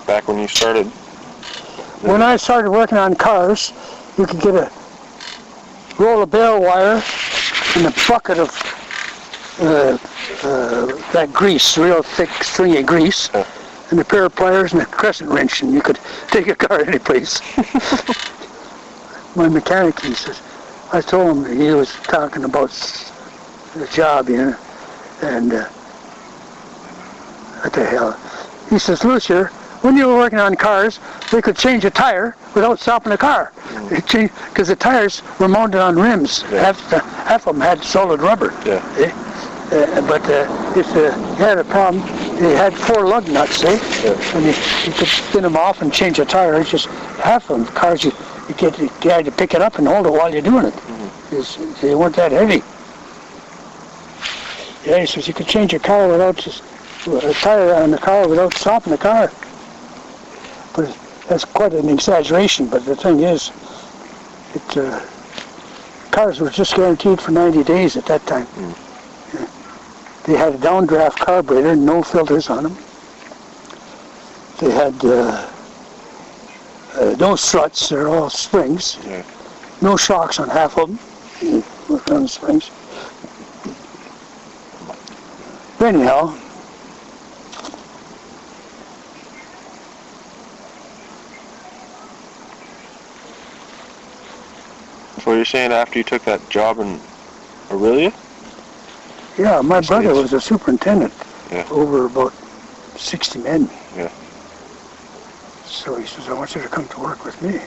back when you started? When I started working on cars, you could get a roll of bale wire and a bucket of that grease, real thick, stringy grease, and a pair of pliers and a crescent wrench, and you could take a car any place. My mechanic, he says, I told him he was talking about the job, and what the hell? He says, Lucier, when you were working on cars, they could change a tire without stopping the car, because the tires were mounted on rims. Yeah. Half of them had solid rubber. Yeah. But if you had a problem, they had 4 lug nuts, and you could spin them off and change a tire. It's just half of them cars you had to pick it up and hold it while you're doing it. They weren't that heavy. Yeah, he says you could change a car without a tire on the car without stopping the car. But that's quite an exaggeration. But the thing is, cars were just guaranteed for 90 days at that time. They had a downdraft carburetor, no filters on them. They had no struts, they're all springs. No shocks on half of them. Worked on the springs. But anyhow, So you're saying after you took that job in Aurelia? yeah, my brother was a superintendent Yeah. over about 60 men. Yeah. So he says, I want you to come to work with me.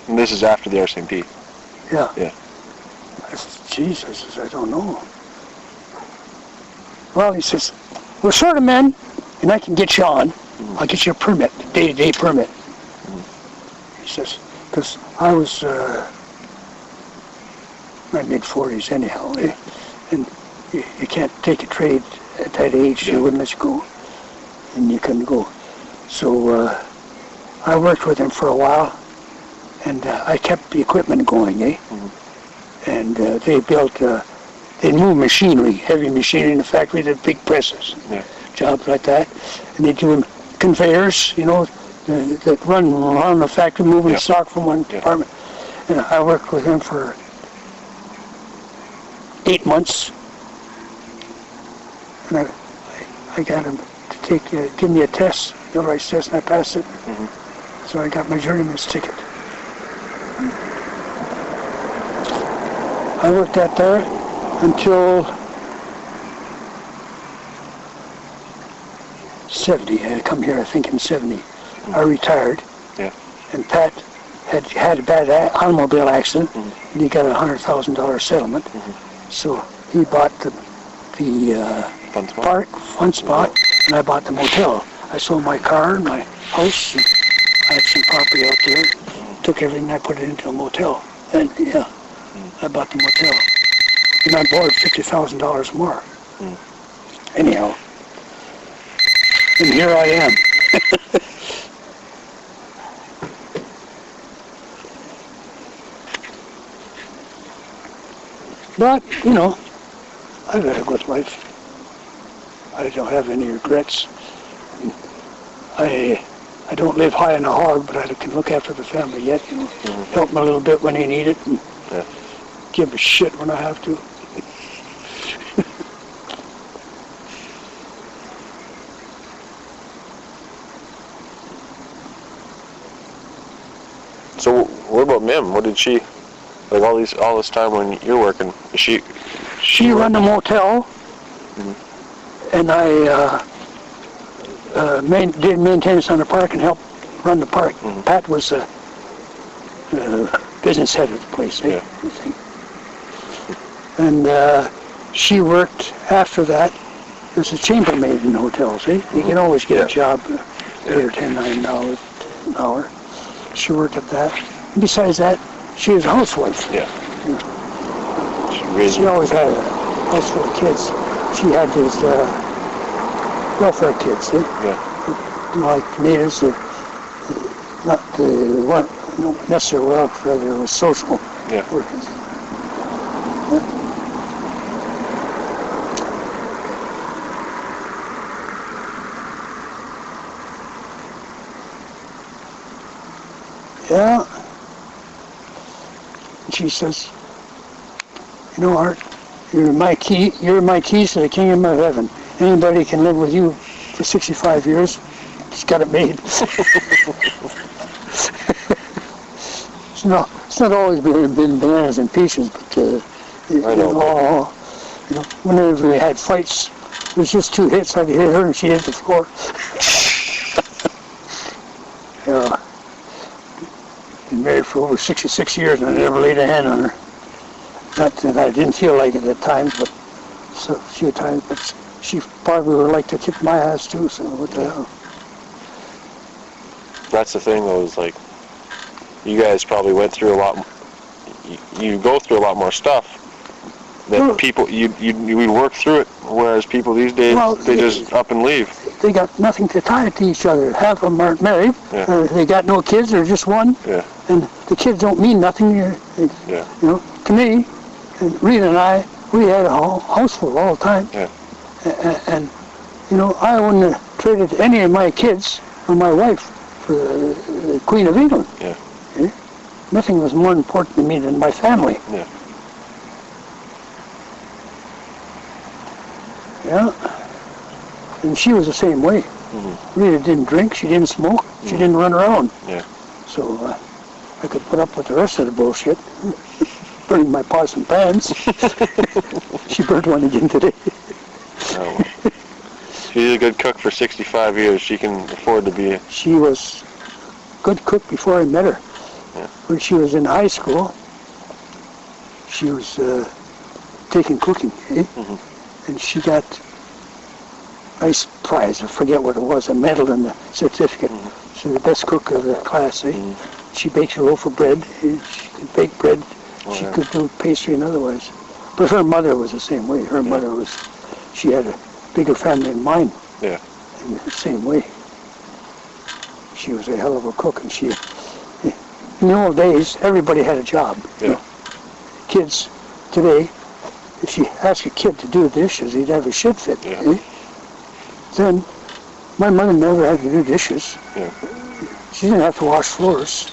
And this is after the RCMP? Yeah. Yeah. I says, geez, I says, I don't know. Well, he says, we're short of men, and I can get you on. I'll get you a permit, day-to-day permit. He says, because I was my mid-40s anyhow, and you can't take a trade at that age. They wouldn't let you go, and you couldn't go. So I worked with him for a while, and I kept the equipment going, And they built, they moved machinery, heavy machinery in the factory, the big presses, jobs like that. And they do conveyors, that run around the factory, moving stock from one department. And I worked with him for 8 months. And I got him to give me a test, millwright's test, and I passed it. So I got my journeyman's ticket. I worked out there until 70. I had come here, I think, in 70. I retired. And Pat had a bad automobile accident, and he got a $100,000 settlement. So he bought the fun spot, and I bought the motel. I sold my car and my house, and I had some property out there. Took everything and I put it into a motel. And I bought the motel. And I borrowed $50,000 more. Anyhow. And here I am. But, I've had a good life. I don't have any regrets. I don't live high on a hog, but I can look after the family yet. Help them a little bit when they need it, and give a shit when I have to. So what about Mim? What did she, like all this time when you're working? She run the motel, and I did maintenance on the park and helped run the park. Pat was the business head of the place, And she worked after that. There's a chambermaid in hotels, You can always get a job, $8 or $10 an hour. She worked at that. And besides that, she was a housewife. She always had a house full of kids. She had these welfare kids, like natives, not necessarily welfare, they were social workers. Yeah. And she says, you know, Art, you're my keys to the kingdom of heaven. Anybody can live with you for 65 years. Just got it made. It's not always been bananas and peaches, but whenever we had fights, it was just 2 hits. I'd hit her and she hit the floor. Been married for over 66 years and I never laid a hand on her. Not that I didn't feel like it at times, but a few times. But she probably would like to kick my ass too. So what the hell? That's the thing, though, is like, you guys probably went through a lot. You go through a lot more stuff that people you would work through it, whereas people these days they just up and leave. They got nothing to tie to each other. Half of them aren't married. Yeah. They got no kids. They're just one. Yeah. And the kids don't mean nothing. You know, to me, and Rita and I, we had a house full all the time. Yeah. And you know, I wouldn't have traded any of my kids or my wife for the Queen of England. Yeah. Nothing was more important to me than my family. Yeah. Yeah. And she was the same way. Mm-hmm. Rita didn't drink, she didn't smoke, she didn't run around. Yeah. So I could put up with the rest of the bullshit. Burning my pots and pans. She burned one again today. Oh. She's a good cook for 65 years. She can afford to be. She was a good cook before I met her. Yeah. When she was in high school, she was taking cooking, and she got a nice prize. I forget what it was, a medal and a certificate. She's the best cook of the class. She bakes a loaf of bread. She could bake bread. She could do pastry and otherwise. But her mother was the same way. Her mother was, she had a bigger family than mine. Yeah. In the same way. She was a hell of a cook, and she, in the old days, everybody had a job. Yeah. You know, kids today, if you ask a kid to do dishes, he'd have a shit fit. Yeah. Then, my mother never had to do dishes. Yeah. She didn't have to wash floors.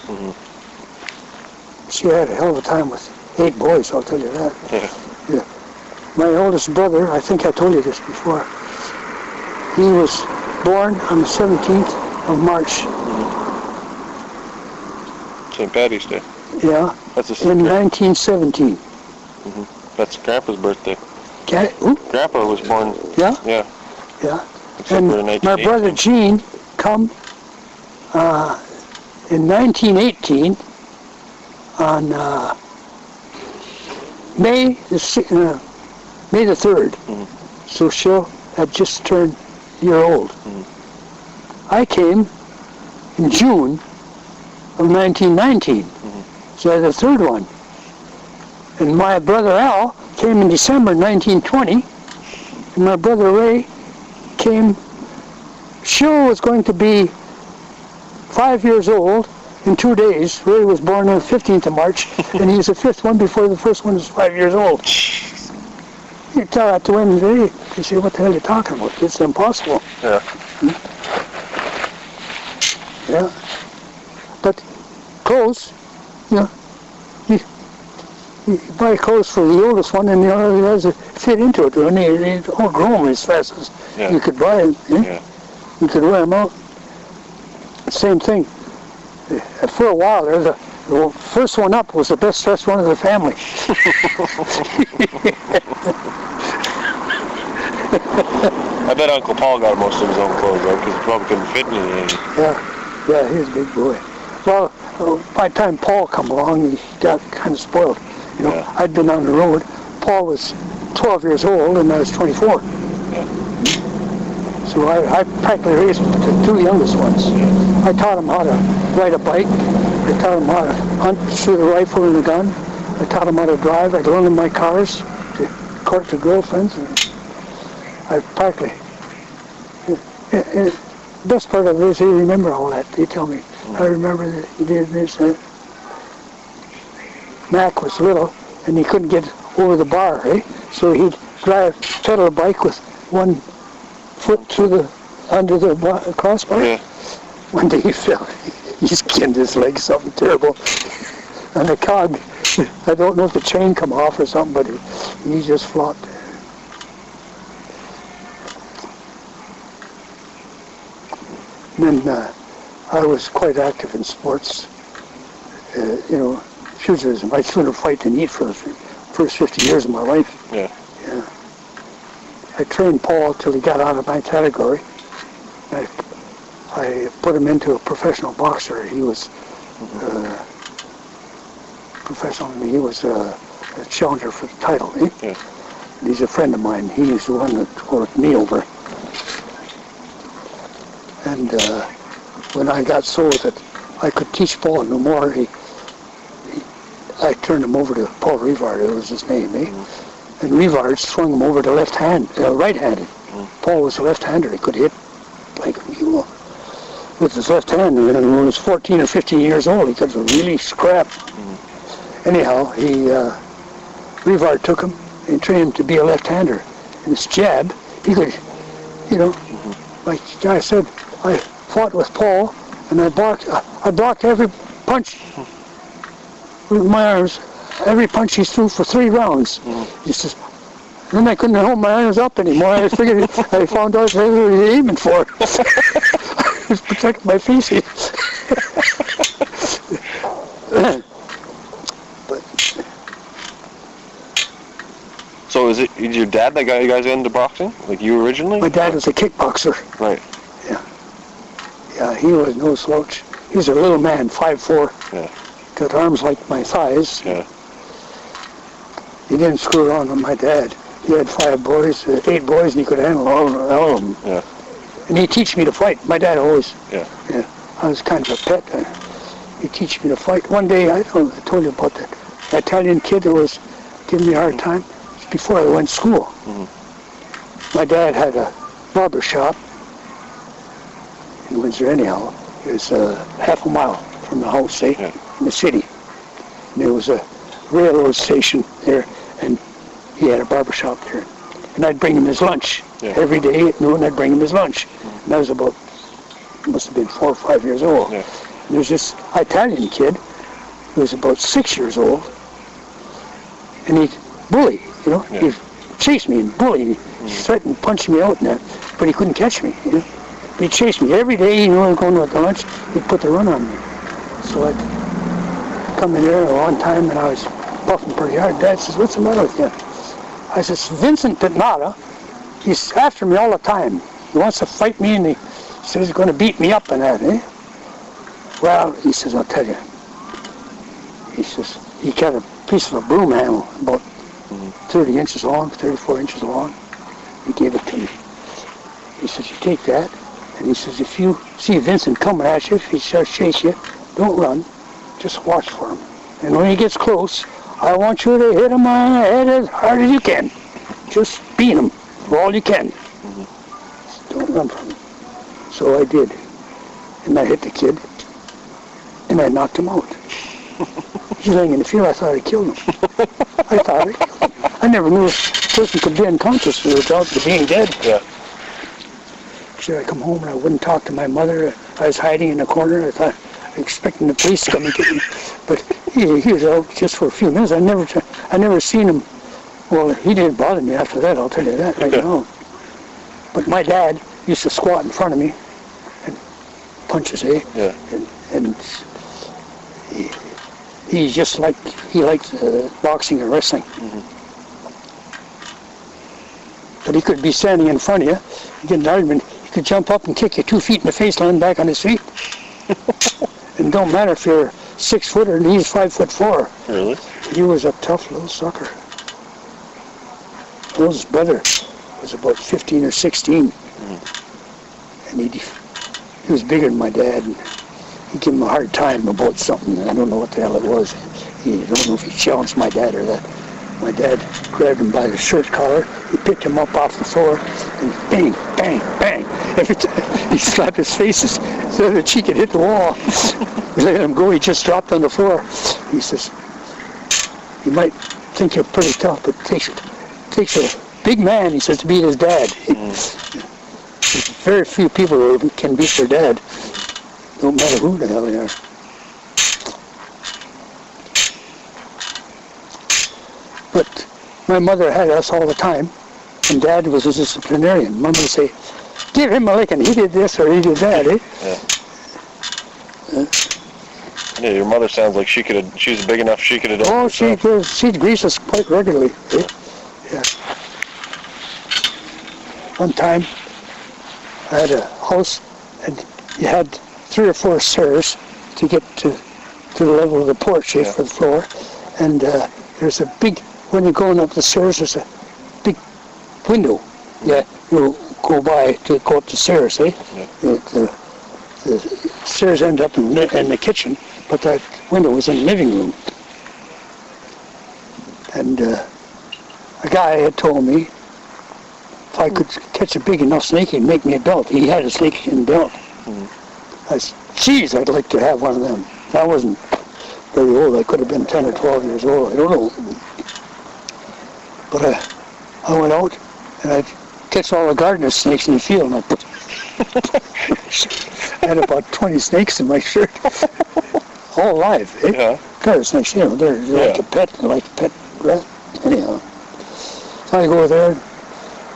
She had a hell of a time with 8 boys, I'll tell you that. Yeah. My oldest brother, I think I told you this before, he was born on the 17th of March. St. Patty's Day. Yeah. That's in 1917. That's Grandpa's birthday. Who? Grandpa was born. Yeah? Yeah. Yeah. Except And for in my brother Gene come in 1918 on May the 3rd. So she'll had just turned a year old. I came in June of 1919. So I had the 3rd one. And my brother Al came in December 1920. And my brother Ray came, Cheryl was going to be 5 years old in 2 days. Ray was born on the 15th of March, and he's the 5th one before the first one was 5 years old. You tell that to women today, they say, what the hell are you talking about? It's impossible. Yeah. Yeah. But clothes, you know, you buy clothes for the oldest one, and the other he has to fit into it, and they don't grow them as fast as you could buy them. Yeah. You could wear them out. Same thing. For a while, the first one up was the best dressed one of the family. I bet Uncle Paul got most of his own clothes though, because he probably couldn't fit any. Yeah, he was a big boy. Well, by the time Paul come along, he got kind of spoiled. You know, I'd been on the road. Paul was 12 years old, and I was 24. So I practically raised the 2 youngest ones. I taught them how to ride a bike. I taught them how to hunt, shoot a rifle and a gun. I taught them how to drive. I loaned them my cars to court the girlfriends. And I practically. The best part of it is they remember all that. They tell me, I remember that he did this. Mac was little, and he couldn't get over the bar, so he'd pedal a bike with one foot through under the crossbar. One day he fell. he skinned his leg something terrible. And the cog, I don't know if the chain come off or something, but he just flopped. And then I was quite active in sports. You know, pugilism. I'd sooner fight than eat for the first 50 years of my life. Yeah. Yeah. I trained Paul till he got out of my category. I put him into a professional boxer. He was professional. He was a challenger for the title. Eh? Yeah. He's a friend of mine. He was the one that worked me over. And when I got so that I could teach Paul no more, I turned him over to Paul Rivard. It was his name. Eh? And Rivard swung him over to right-handed. Paul was a left-hander. He could hit like with his left hand. And when he was 14 or 15 years old, he could really scrap. Anyhow, Rivard took him and trained him to be a left-hander. And his jab, he could, you know, like I said, I fought with Paul, and I blocked every punch with my arms. Every punch he threw for 3 rounds. He says, then I couldn't hold my arms up anymore. I figured, I found out what they were aiming for. I was protecting my face. So is your dad that got you guys into boxing? Like you originally? My dad was a kickboxer. Right. Yeah. Yeah, he was no slouch. He was a little man, 5'4". Yeah. Got arms like my thighs. Yeah. He didn't screw around with my dad. He had 8 boys, and he could handle all of them. Yeah. And he'd teach me to fight. My dad always. Yeah. Yeah. I was kind of a pet. He'd teach me to fight. One day, I told you about that Italian kid that was giving me a hard time. It was before I went to school. My dad had a barber shop in Windsor. Anyhow, it was half a mile from the house, in the city. And there was a railroad station there, and he had a barber shop there. And I'd bring him his lunch. Every day at noon, I'd bring him his lunch. And I was must have been 4 or 5 years old. And there was this Italian kid who was about 6 years old, and he'd bully, you know. He'd chase me and bully me. He threatened punching me out and that, but he couldn't catch me, you know. He'd chase me every day, you know, I was going to lunch, he'd put the run on me. So I'd come in there one time and I was puffing pretty hard. Dad says, "What's the matter with you?" I says, "Vincent Pitnata, he's after me all the time. He wants to fight me and he says he's going to beat me up and that, eh?" "Well," he says, "I'll tell you." He says, he got a piece of a broom handle about 30 inches long, 34 inches long. He gave it to me. He says, "You take that." And he says, "If you see Vincent coming at you, if he starts chasing you, don't run. Just watch for him. And when he gets close, I want you to hit him on the head as hard as you can. Just beat him for all you can. Don't run from him." So I did. And I hit the kid. And I knocked him out. He's laying in the field. I thought I killed him. I never knew a person could be unconscious without being dead. Yeah. So I come home and I wouldn't talk to my mother. I was hiding in the corner. I thought, expecting the police to come and get me. But he was out just for a few minutes. I never seen him. Well, he didn't bother me after that, I'll tell you that right now. But my dad used to squat in front of me and punches, eh? Yeah. And he just liked boxing and wrestling. But he could be standing in front of you, you get an argument, he could jump up and kick you 2 feet in the face, land back on his feet. And it don't matter if you're 6 footer and he's 5'4". Really? He was a tough little sucker. His brother was about 15 or 16. And he was bigger than my dad. And he gave him a hard time about something. I don't know what the hell it was. I don't know if he challenged my dad or that. My dad grabbed him by the shirt collar. He picked him up off the floor, and bang, bang, bang. Every time he slapped his faces, so the cheek had hit the wall. We let him go. He just dropped on the floor. He says, "You might think you're pretty tough, but it takes a big man," he says, "to beat his dad." There's very few people who can beat their dad. Don't matter who the hell they are. But my mother had us all the time, and Dad was a disciplinarian. Mom would say, give him a licking, he did this or he did that, eh? Yeah. Yeah, your mother sounds like she was big enough she could have done it herself. Oh, she'd grease us quite regularly. Eh? Yeah. One time, I had a house, and you had 3 or 4 stairs to get to the level of the porch for the floor. And there's a big, when you're going up the stairs, there's a big window. Yeah, you go by to go up the stairs, eh? Yeah. The stairs end up in the kitchen, but that window was in the living room. And a guy had told me if I could catch a big enough snake, he'd make me a belt. He had a snakeskin belt. I said, geez, I'd like to have one of them. I wasn't very old. I could have been 10 or 12 years old. I don't know. But I went out and I'd catch all the gardener snakes in the field, and I put I had about 20 snakes in my shirt. All alive, eh? Yeah. Gardener snakes, you know, they're like a pet rat. Anyhow. So I go there.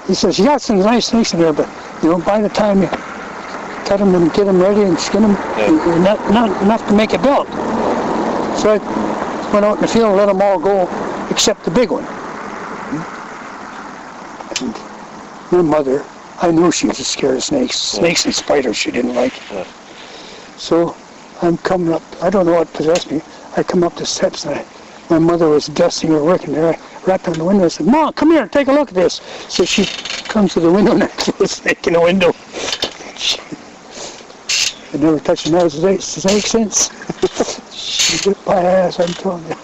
He says, you got some nice snakes in there, but, you know, by the time you cut them and get them ready and skin them, not enough to make a belt. So I went out in the field and let them all go except the big one. And my mother, I knew she was scared of snakes. Snakes and spiders she didn't like. So I'm coming up, I don't know what possessed me. I come up the steps and my mother was dusting her work in there. I rapped on the window and said, Mom, come here, take a look at this. So she comes to the window and I saw a snake in the window. I never touched another snake since. She whipped my ass, I'm telling you.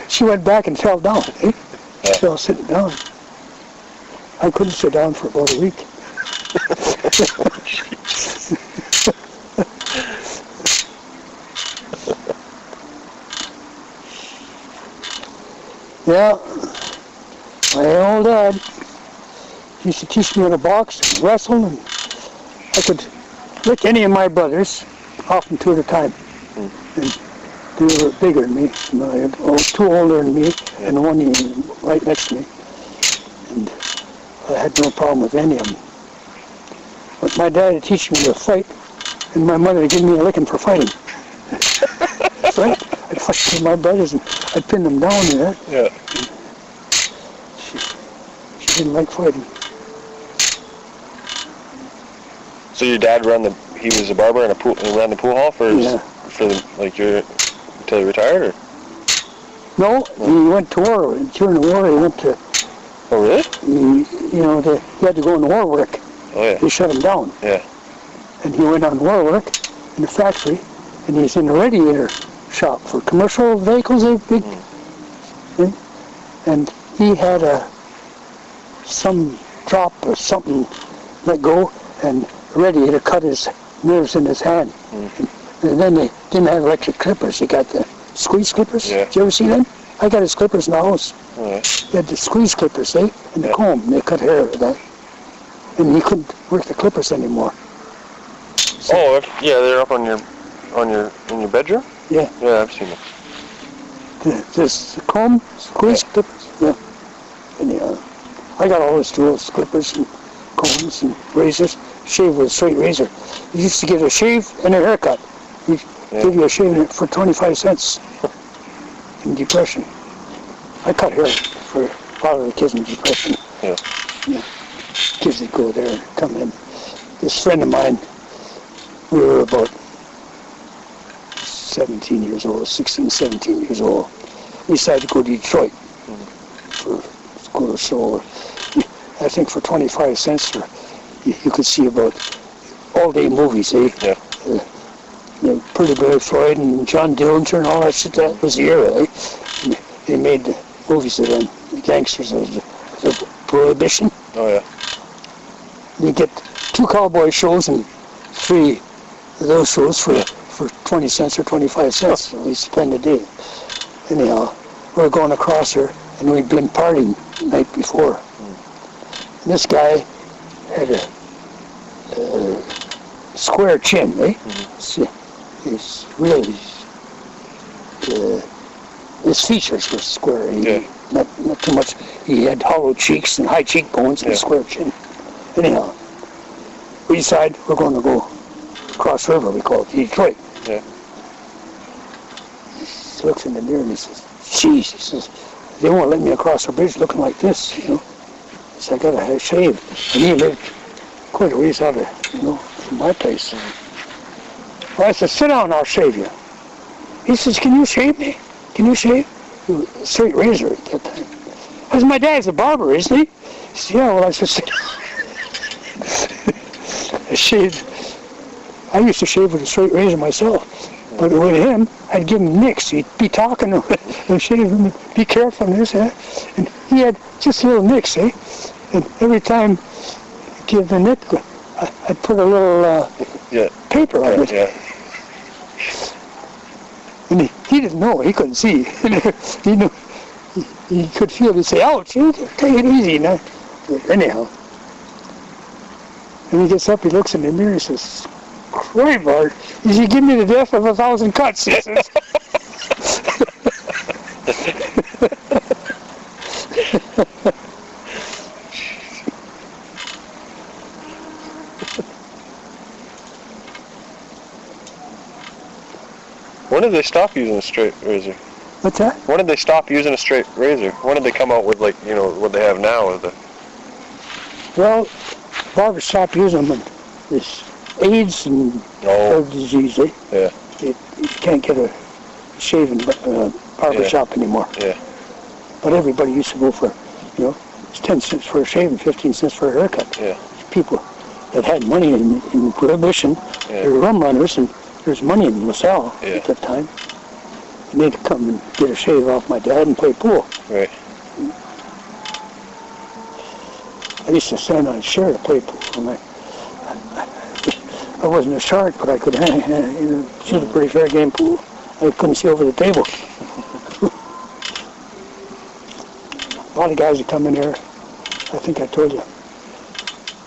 She went back and fell down. Eh? Fell sitting down. I couldn't sit down for about a week. Yeah, my old dad used to teach me how to box and wrestle, and I could lick any of my brothers, often 2 at a time. And they were bigger than me, 2 older than me, and one right next to me. And I had no problem with any of them. But my dad would teach me to fight, and my mother would give me a licking for fighting. Right? I'd fight with my brothers, and I'd pin them down there. Yeah. She didn't like fighting. So your dad he was a barber and ran the pool hall until he retired, or? No, he went to war. During the war, he went to. Oh, really? He had to go on war work. Oh, yeah. They shut him down. Yeah. And he went on war work in the factory, and he's in the radiator shop for commercial vehicles, a big thing. And he had some drop or something let go, and the radiator cut his nerves in his hand. And then they didn't have electric clippers. They got the squeeze clippers. Yeah. Did you ever see them? I got his clippers in the house. They had the squeeze clippers, and the comb. They cut hair with that. And he couldn't work the clippers anymore. So, they're up in your bedroom? Yeah. Yeah, I've seen them. This comb, squeeze clippers. Yeah. Anyhow, I got all his tools, clippers and combs and razors. Shave with a straight razor. He used to get a shave and a haircut. He'd give you a shave for 25 cents in Depression. I cut hair for a lot of the kids in Depression. Yeah. Kids that go there and come in. This friend of mine, we were about 17 years old, 16, 17 years old. We decided to go to Detroit for school. So I think for 25 cents, you could see about all-day movies, eh? Yeah. Pretty Boy Floyd and John Dillinger and all that shit. That was the era, eh? And they made the movies of them, the gangsters of the Prohibition. Oh, yeah. You get 2 cowboy shows and 3 of those shows for 20 cents or 25 cents. We spend a day. Anyhow, we were going across here, and we'd been partying the night before. And this guy had a square chin, eh? He's really, his features were square. Not too much. He had hollow cheeks and high cheekbones and a square chin. Anyhow, we decided we're going to go across river, we call it, Detroit. Yeah. He looks in the mirror and he says, "Jeez," he says, "they won't let me across the bridge looking like this, you know." He said, "I gotta have shave." And he lived quite a ways out of, from my place. Well, I said, "Sit down, I'll shave you." He says, "Can you shave me? Can you shave?" Straight razor at that time. I said, "My dad's a barber, isn't he?" He said, "Yeah." Well, I said, "Sit down." I shaved. I used to shave with a straight razor myself. But with him, I'd give him nicks. He'd be talking and shave him and be careful and this, and he had just little nicks, eh? And every time I'd give the nick, I'd put a little paper on it. Yeah. And he didn't know, he couldn't see. He knew, he could feel, he'd say, "Ouch, take it easy." Now. Anyhow. And he gets up, he looks in the mirror, he says, "Cribard, you should give me the death of 1,000 cuts," he says. When did they stop using a straight razor? What's that? When did they stop using a straight razor? When did they come out with, like, what they have now? Well, barbers stopped using them. This AIDS and heart disease, eh? Yeah. You can't get a shaving barber shop anymore. Yeah. But everybody used to go for, it's 10 cents for a shave and 15 cents for a haircut. Yeah. People that had money in Prohibition, they were rum runners, and there's money in LaSalle at that time. And they'd come and get a shave off my dad and play pool. Right. I used to stand on a chair to play pool. And I wasn't a shark, but I could shoot a pretty fair game pool. I couldn't see over the table. A lot of guys would come in there. I think I told you.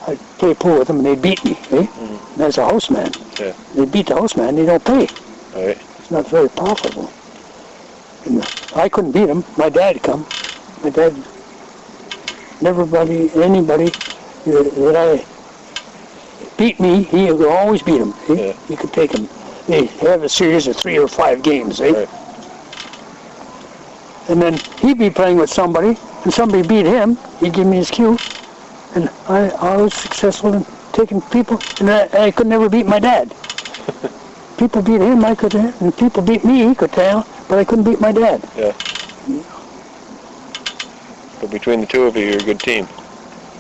I'd play pool with them and they'd beat me, eh? And as a houseman. Yeah. They beat the houseman, they don't pay. Right. It's not very profitable. And I couldn't beat them. My dad would come. My dad, anybody that I beat me, he would always beat him. Eh? He could take him. They have a series of 3 or 5 games, eh? Right. And then he'd be playing with somebody, and somebody beat him. He'd give me his cue, and I was successful in taking people, and I could never beat my dad. People beat him, I could, and people beat me, he could tell, but I couldn't beat my dad. Yeah. But between the two of you, you're a good team.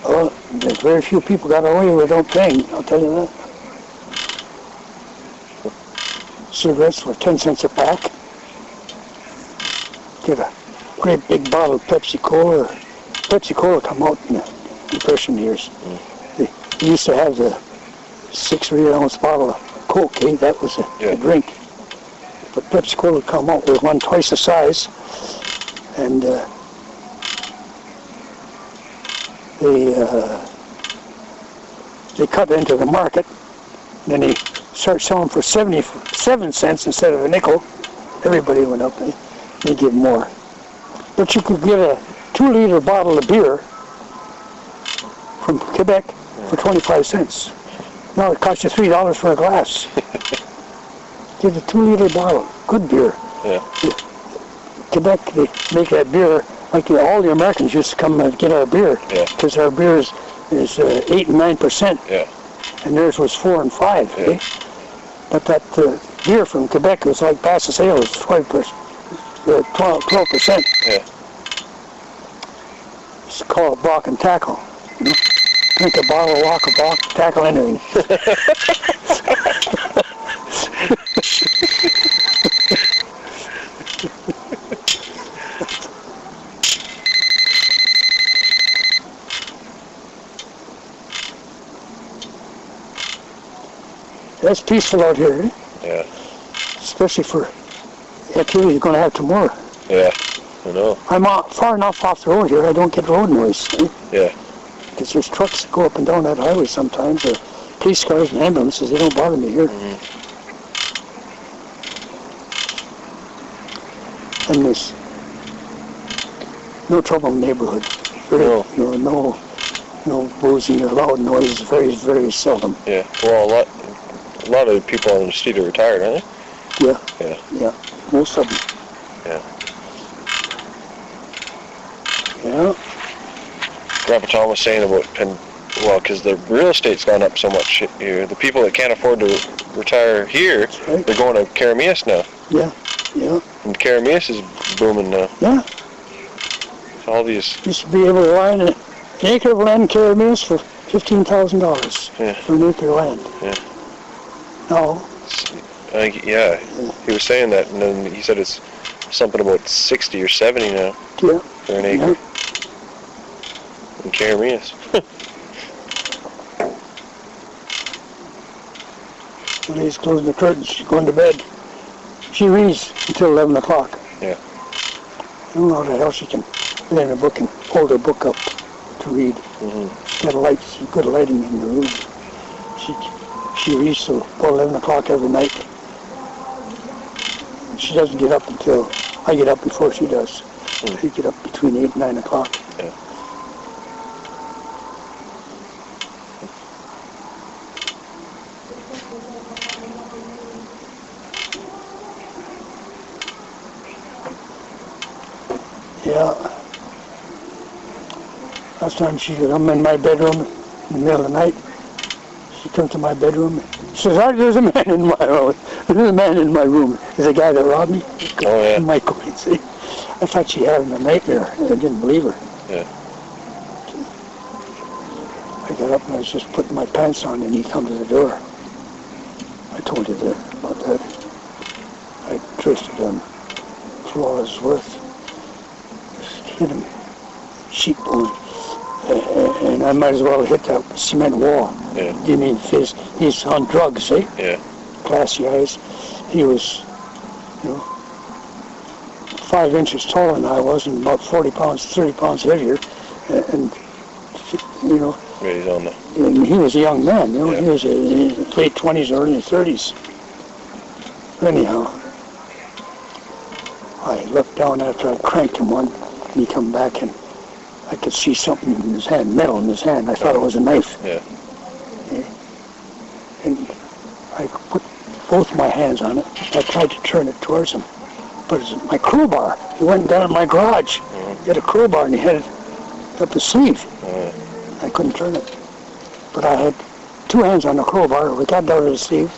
Oh, there's very few people got away without paying, I'll tell you that. Cigarettes were 10 cents a pack. Get a great big bottle of Pepsi Cola. Pepsi Cola come out in the Depression years. They used to have the 6 or 8 ounce bottle of Coke, eh? That was a drink. But Pepsi Cola come out with one twice the size, and they cut into the market. And then they start selling for 77 cents instead of a nickel. Everybody went up. They give more. But you could get a 2-liter bottle of beer from Quebec for 25 cents. Now it costs you $3 for a glass. Get a 2-liter bottle, good beer. Yeah. Quebec, they make that beer like all the Americans used to come and get our beer. Yeah. Because our beer is 8 and 9%. Yeah. And theirs was 4 and 5. Yeah. Eh? But that beer from Quebec was like Pass the Sale, it was 12%. Yeah. It's called block and tackle. You know? Drink a bottle, walk a block, tackle anything. That's peaceful out here, eh? Yeah. Especially for the activity you're going to have tomorrow. Yeah, I know. I'm far enough off the road here, I don't get road noise. Eh? Yeah. Because there's trucks that go up and down that highway sometimes, or police cars and ambulances, they don't bother me here. And there's no trouble in the neighborhood. No boozing or loud noise, very, very seldom. Yeah. Well, a lot of the people on the street are retired, aren't they? Yeah, most of them. Yeah. Grandpa Tom was saying about, because the real estate's gone up so much here. The people that can't afford to retire here, right. They're going to Karamias now. Yeah. And Karamias is booming now. Yeah. So all these... Used to be able to buy an acre of land in Karamias for $15,000 for an acre of land. Yeah. No. He was saying that, and then he said it's something about 60 or 70 now for an acre. Yeah. In Karamias. When he's closing the curtains, she's going to bed. She reads until 11 o'clock. Yeah. I don't know how the hell she can lay in a book and hold her book up to read. She's got good lighting in the room. She reads till 11 o'clock every night. She doesn't get up until I get up before she does. I get up between 8 and 9 o'clock. Yeah. Yeah. Last time I'm in my bedroom in the middle of the night. She comes to my bedroom. She says, there's a man in my room. There's a man in my room. There's a guy that robbed me. Oh, yeah. Mike, see? I thought she had a nightmare. I didn't believe her. Yeah. I got up and I was just putting my pants on and he come to the door. I told you about that. I twisted him for all his worth. Hit him, cheekbone, and I might as well hit that cement wall. Yeah. You mean he's on drugs, eh? Yeah. Classy eyes. He was, 5 inches taller than I was, and about 30 pounds heavier, and He's on the... And he was a young man, Yeah. He was in his late 20s, early 30s. Anyhow, I looked down after I cranked him one. And he come back and I could see something in his hand, metal in his hand. I thought it was a knife. Yeah. And I put both my hands on it. I tried to turn it towards him. But it's my crowbar. He went down in my garage. He had a crowbar and he had it up his sleeve. I couldn't turn it. But I had 2 hands on the crowbar. We got down to the sleeve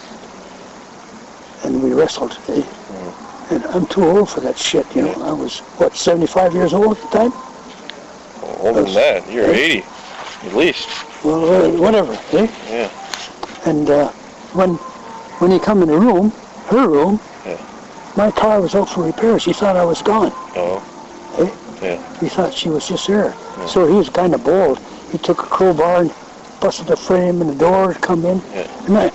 and we wrestled. And I'm too old for that shit, I was, 75 years old at the time? Older than that. You're 80, at least. Well, whatever, eh? Yeah. And when he come in the room, her room, my car was out for repairs. He thought I was gone. Oh. Eh? Yeah. He thought she was just there. Yeah. So he was kind of bold. He took a crowbar and busted the frame and the door to come in. Yeah.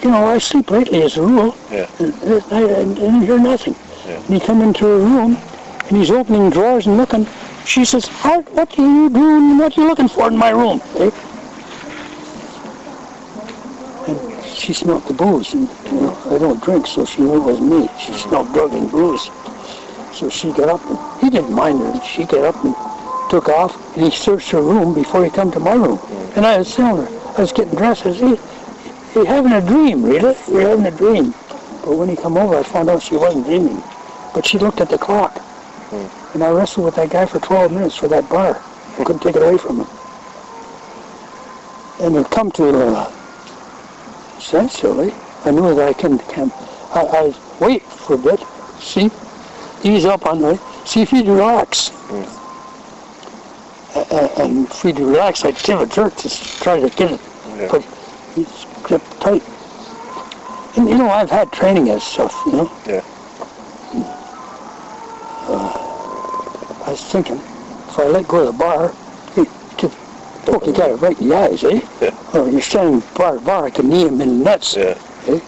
And I sleep lately as a rule. Yeah. And I didn't hear nothing. Yeah. And he come into her room and he's opening drawers and looking. She says, Art, what are you doing? What are you looking for in my room? Eh? And she smelled the booze. And, I don't drink, so she knew it was me. She smelled drug and booze. So she got up and he didn't mind her. She got up and took off and he searched her room before he come to my room. And I was telling her, I was getting dressed. I said, you're having a dream, Rita. You're having a dream. But when he come over, I found out she wasn't dreaming. But she looked at the clock. And I wrestled with that guy for 12 minutes for that bar. I couldn't take it away from him. And it come to essentially, I knew that I I wait for a bit, see, ease up on me, see if he'd relax. And if he'd relax, I'd give a jerk to try to get it. Yeah. But he's kept tight. And I've had training as stuff, Yeah. I was thinking, if I let go of the bar, he could poke the guy right in the eyes, eh? Yeah. Or you're standing bar to bar, I could knee him in the nuts. Yeah. Eh?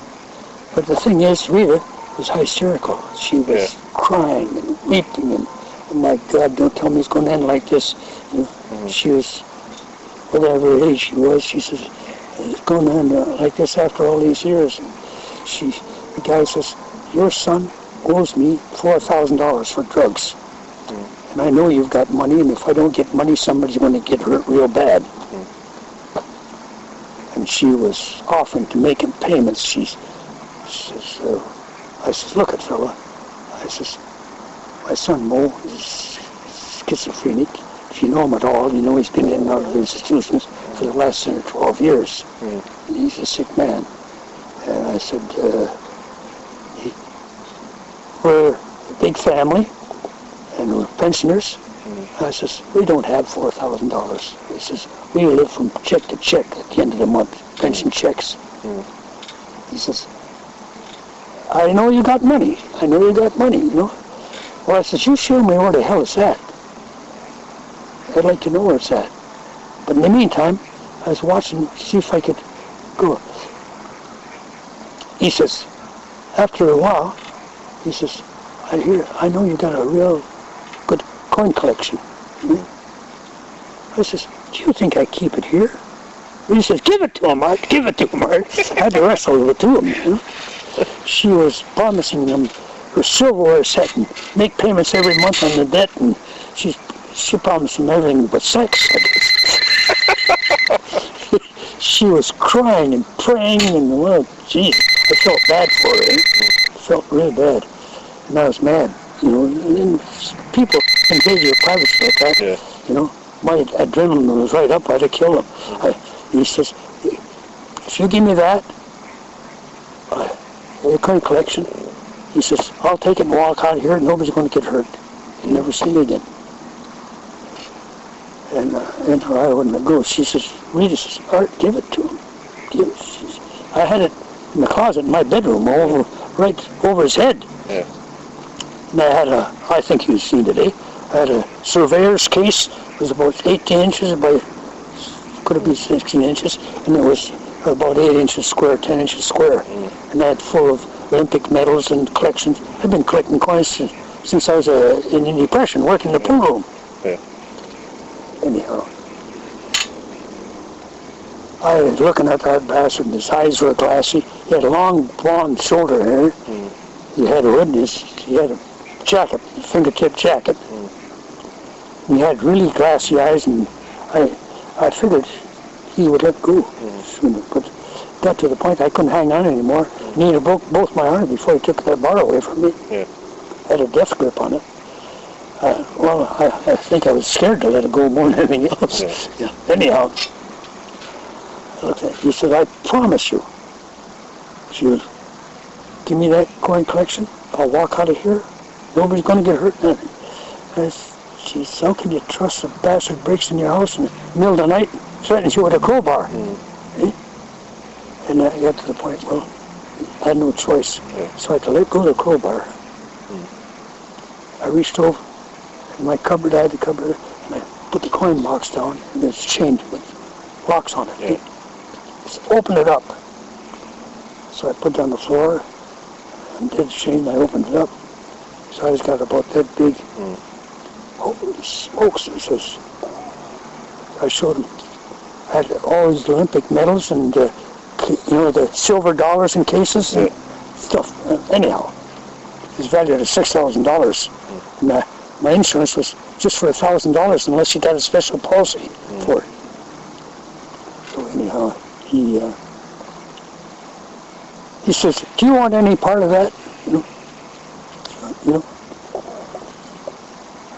But the thing is, Rita was hysterical. She was crying and weeping and, oh my God, don't tell me it's going to end like this. She was, whatever age she was, she says, it's going on like this after all these years. And the guy says, your son owes me $4,000 for drugs. And I know you've got money, and if I don't get money, somebody's going to get hurt real bad. And she was offering to make him payments. She says, I says, look it, fella. I says, my son Mo is schizophrenic. If you know him at all, you know he's been in and out of institutions for the last 10 or 12 years. And he's a sick man. And I said, we're a big family, and we're pensioners. I says, we don't have $4,000. He says, we live from check to check at the end of the month, pension checks. He says, I know you got money. I know you got money, you know. Well, I says, you show me where the hell it's at. I'd like to know where it's at. But in the meantime, I was watching to see if I could go. He says, after a while, he says, I know you got a real good coin collection. I says, do you think I keep it here? He says, give it to him, Art. Give it to him, Art. I had to wrestle with it to him, you know. She was promising him her silverware set and make payments every month on the debt, and she promised him everything but sex, I guess. She was crying and praying, and well, geez, I felt bad for her. I felt really bad. And I was mad, you know. And people invade your privacy like that, you know. My adrenaline was right up. I'd have killed him. He says, if you give me that, the coin collection, he says, I'll take it and walk out of here and nobody's going to get hurt. You'll never see me again. And I wouldn't go. She says, Rita says, Art, give it to him. Give it. Says, I had it in the closet in my bedroom, right over his head. Yeah. And I had I think you've seen today, I had a surveyor's case. It was about 18 inches by, could have been 16 inches, and it was about 8 inches square, 10 inches square. And that full of Olympic medals and collections. I've been collecting coins since I was in the Depression, working in the pool room. Yeah. Anyhow, I was looking at that bastard, and his eyes were glassy. He had a long blonde shoulder hair. He had a hood, he had a jacket, a fingertip jacket. And he had really glassy eyes, and I figured he would let go sooner, but got to the point I couldn't hang on anymore. And he broke both my arms before he took that bar away from me. Yeah. Had a death grip on it. Well, I think I was scared to let it go more than anything else. Yeah. Anyhow, I looked at it. He said, I promise you, if you give me that coin collection, I'll walk out of here. Nobody's going to get hurt. Nothing. I said, geez, how can you trust a bastard breaks in your house in the middle of the night, threatens you with a crowbar? Eh? And I got to the point, well, I had no choice. So I had to let go of the crowbar. I reached over in my cupboard, I had the cupboard, and I put the coin box down, and it's chained with locks on it. Just open it up. So I put it on the floor, and did the chain, I opened it up. So I just got about that big. Holy smokes, he says. I showed him. I had all these Olympic medals and, the silver dollars in cases and stuff. Anyhow, it's valued at $6,000. And my insurance was just for $1,000 unless you got a special policy for it. So anyhow, he says, do you want any part of that? You know?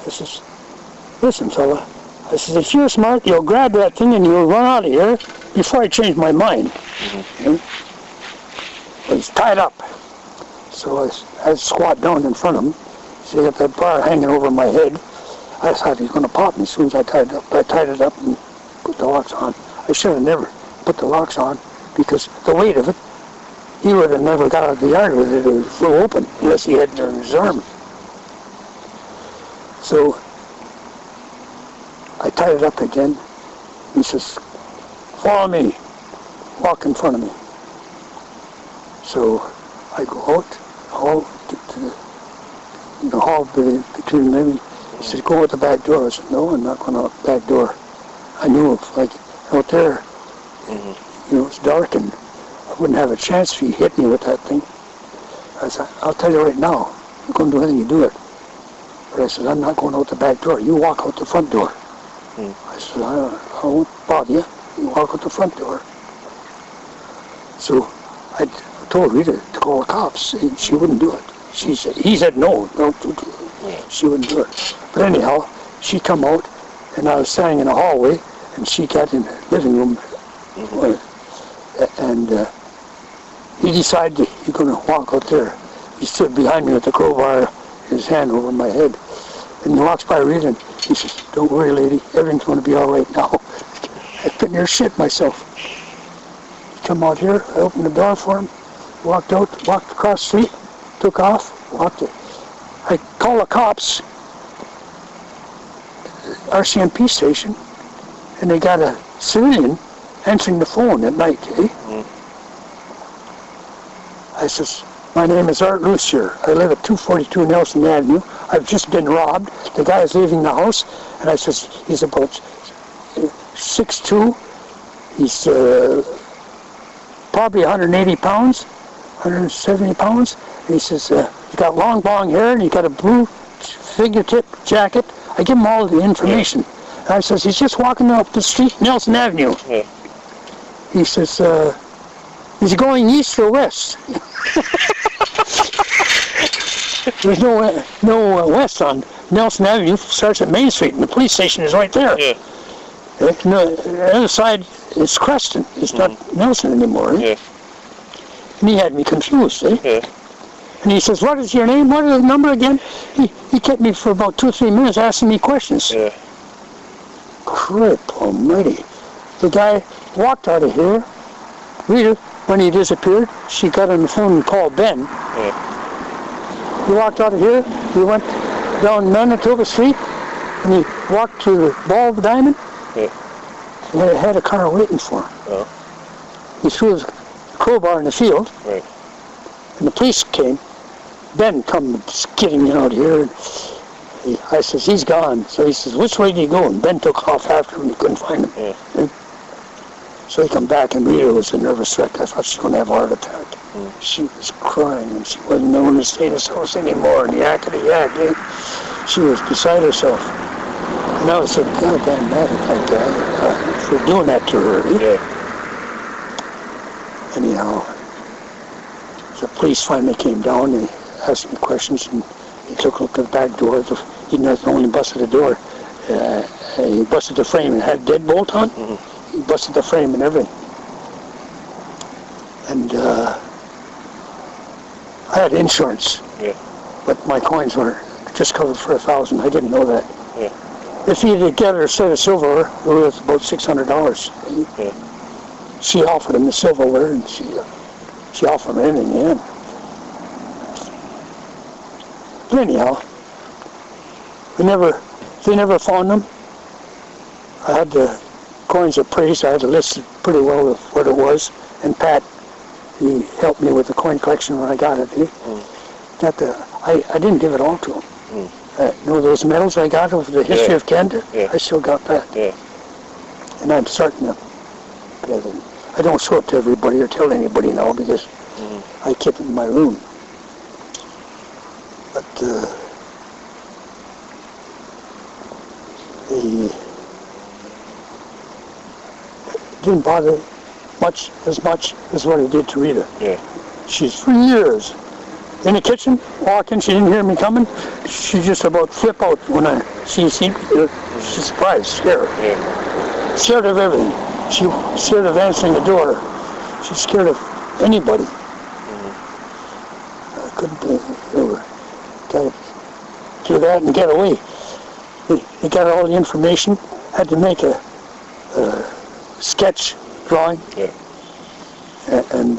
I says, listen, fella. I says, if you're smart, you'll grab that thing and you'll run out of here before I change my mind. You know? But he's tied up. So I squat down in front of him. So I got that bar hanging over my head. I thought he was going to pop me as soon as I tied it up. I tied it up and put the locks on. I should have never put the locks on because the weight of it, he would have never got out of the yard with it. It flew open unless he had it in his arm. So I tied it up again. He says, follow me. Walk in front of me. So I go out, to the hall between them. He said, go out the back door. I said, no, I'm not going out the back door. I knew if, like, out there, it's dark and I wouldn't have a chance if he hit me with that thing. I said, I'll tell you right now, you're going to do anything, you do it. But I said, I'm not going out the back door. You walk out the front door. I said, I won't bother you. You walk out the front door. So I told Rita to call the cops, and she wouldn't do it. He said no, she wouldn't do it. But anyhow, she come out, and I was standing in the hallway, and she got in the living room, and he decided he's going to walk out there. He stood behind me with the crowbar, his hand over my head, and he walks by Rita, and he says, don't worry, lady, everything's going to be all right now. I couldn't hear shit myself. He come out here, I opened the door for him, walked out, walked across the street, took off, walked it. I called the cops, RCMP station, and they got a civilian answering the phone at night, I says, my name is Art Lucier. I live at 242 Nelson Avenue. I've just been robbed. The guy is leaving the house, and I says, he's about 6'2". He's probably 180 pounds, 170 pounds. And he says, he's got long blonde hair, and he's got a blue fingertip jacket. I give him all the information. And I says, he's just walking up the street, Nelson Avenue. He says, is he going east or west? There's no west on Nelson Avenue. It starts at Main Street, and the police station is right there. The other side is Creston. It's not Nelson anymore. And he had me confused. And he says, what is your name? What is the number again? He kept me for about 2 or 3 minutes asking me questions. Crap almighty. The guy walked out of here. Rita, when he disappeared, she got on the phone and called Ben. He walked out of here, he went down Manitoba Street, and he walked to the Ball of Diamond, and they had a car waiting for him. He threw his crowbar in the field, and the police came. Ben come skidding out here, and I says, he's gone. So he says, which way did he go? And Ben took off after him, he couldn't find him. So he come back, and Rita was a nervous wreck. I thought she was going to have a heart attack. She was crying, and she wasn't knowing to stay in this house anymore, and she was beside herself. And I was so goddamn mad at that guy for doing that to her. Anyhow, the police finally came down, and asked me questions, and he took a look at the back door. He not only busted the door, he busted the frame and had a deadbolt on. He busted the frame and everything. And I had insurance, but my coins were just covered for $1,000. I didn't know that. If he had gathered a set of silverware, it was about $600. She offered him the silverware, and she offered him anything in the end. But anyhow, they never found them. I had the coins appraised. I had it listed pretty well of what it was, and Pat, he helped me with the coin collection when I got it. I didn't give it all to him. Those medals I got of the history of Canada, I still got that. And I'm starting to get it. I don't show it to everybody or tell anybody now because I keep it in my room. But it didn't bother as much as what it did to Rita. She's for years in the kitchen, walking, she didn't hear me coming. She just about flip out when she seen me. She's surprised, scared. Scared of everything. She's scared of answering the door. She's scared of anybody. I couldn't do that and get away. They got all the information, had to make a sketch drawing, and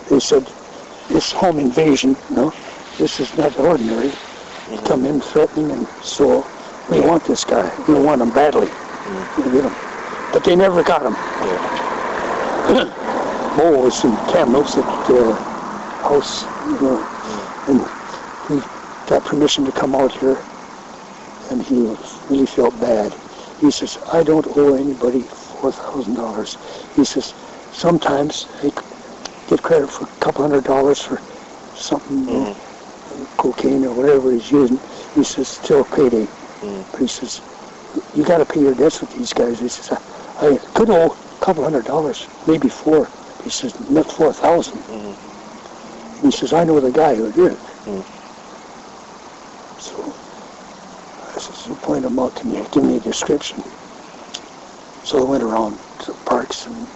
they said, this home invasion, this is not ordinary. They come in threatening, and so we want this guy. We want him badly. We get him. But they never got him. Mo was in Kamloops at the house, and he got permission to come out here, and he really felt bad. He says, I don't owe anybody $4,000. He says, sometimes they get credit for a couple $100 for something, cocaine or whatever he's using. He says, still payday. But he says, you got to pay your debts with these guys. He says, I could owe a couple $100, maybe $4. He says, not 4,000. He says, I know the guy who did it. So I says, you point him out to me, give me a description. So I went around to the parks and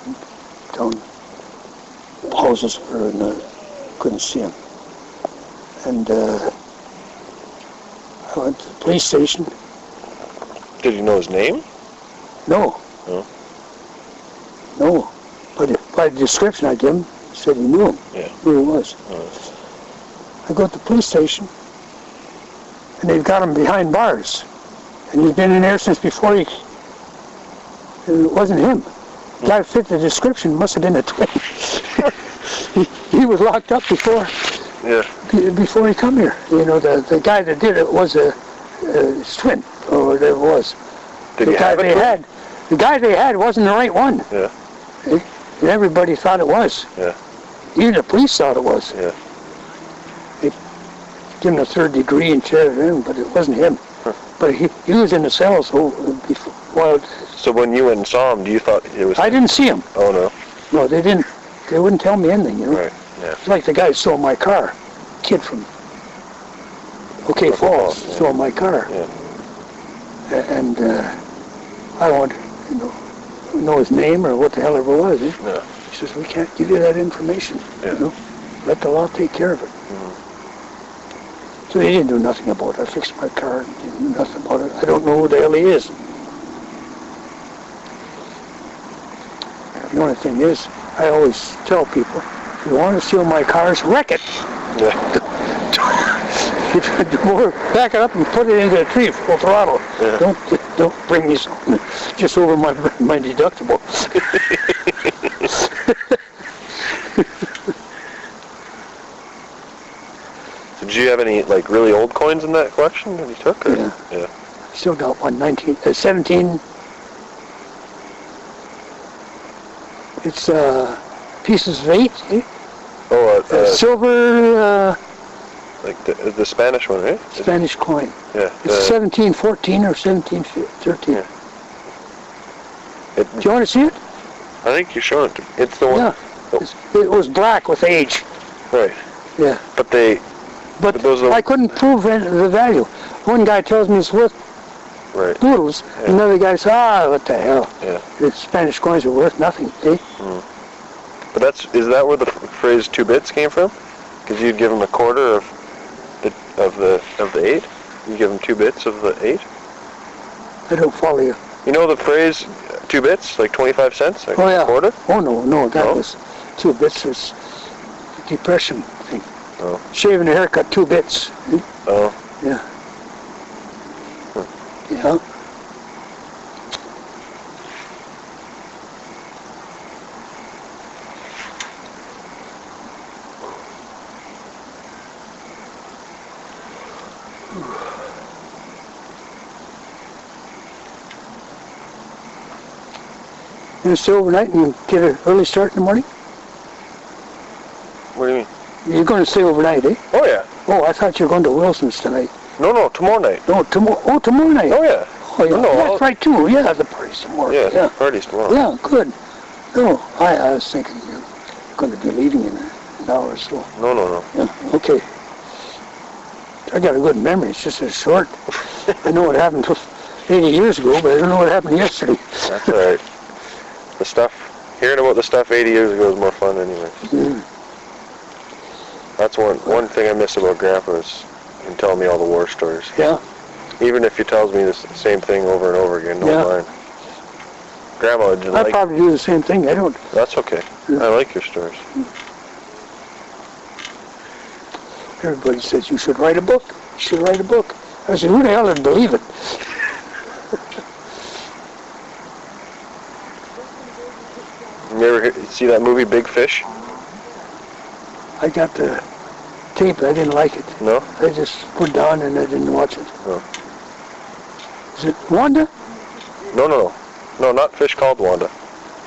down houses and couldn't see him. And I went to the police station. Did you know his name? No. No. No. But by the description I gave him, he said he knew him. Yeah. Who he was. I go to the police station, and they've got him behind bars. And he's been in there since before he... It wasn't him. The guy fit the description, must have been a twin. he was locked up before he come here. You know, the guy that did it was a twin, or whatever it was. The guy they had wasn't the right one. Yeah. And everybody thought it was. Yeah. Even the police thought it was. Yeah. They gave him a 3rd degree and charged him, but it wasn't him. But he was in the cell, so while... So when you went and saw him, do you thought it was... I didn't see him. Oh, no. No, they didn't. They wouldn't tell me anything, you know. Right, yeah. It's like the guy who stole my car. Kid from OK Falls stole my car. Yeah. And I wanted to know his name or what the hell ever it was. Yeah. He says, we can't give you that information. Yeah. You know? Let the law take care of it. So they didn't do nothing about it. I fixed my car and didn't do nothing about it. I don't know who the hell he is. The only thing is, I always tell people, if you want to steal my cars, wreck it. Yeah. Back it up and put it into a tree full throttle. Yeah. Don't bring me something just over my deductible. So did you have any like really old coins in that collection that you took? Or? Yeah. Still got one, 17. It's pieces of 8. Eh? Oh, silver. Like the Spanish one, right? Spanish coin. Yeah. It's 1714 or 1713. Yeah. Do you want to see it? I think you're showing it to me. It's the one. Yeah. Oh. It was black with age. Right. Yeah. But those are... I couldn't prove the value. One guy tells me it's worth noodles. Yeah. Another guy says, what the hell? Yeah. The Spanish coins are worth nothing, eh? But is that where the phrase 2 bits came from? Because you'd give him a quarter of the 8? You give him 2 bits of the 8? I don't follow you. You know the phrase 2 bits, like 25 cents? Like a quarter? Oh, no, that was 2 bits was a depression thing. Oh. Shaving a haircut, 2 bits. Oh. Yeah. Yeah. You gonna stay overnight and get an early start in the morning? What do you mean? You're going to stay overnight, eh? Oh, yeah. Oh, I thought you were going to Wilson's tonight. No, tomorrow night. No, tomorrow night. Oh, yeah. Oh, yeah. No, that's right, too. Yeah, the party's tomorrow. Yeah, the party's tomorrow. Yeah, good. No, I was thinking you're going to be leaving in an hour or so. No. Yeah, okay. I got a good memory. It's just as short. I know what happened 80 years ago, but I don't know what happened yesterday. That's all right. Hearing about the stuff 80 years ago is more fun anyway. That's one thing I miss about Grandpa is him telling me all the war stories. Yeah. Even if he tells me the same thing over and over again, don't mind. Grandma didn't I probably do the same thing. I don't. That's okay. I like your stories. Everybody says you should write a book. You should write a book. I said, who the hell would believe it? You ever see that movie Big Fish? I got the tape. I didn't like it. No? I just put down and I didn't watch it. No. Is it Wanda? No, not Fish Called Wanda.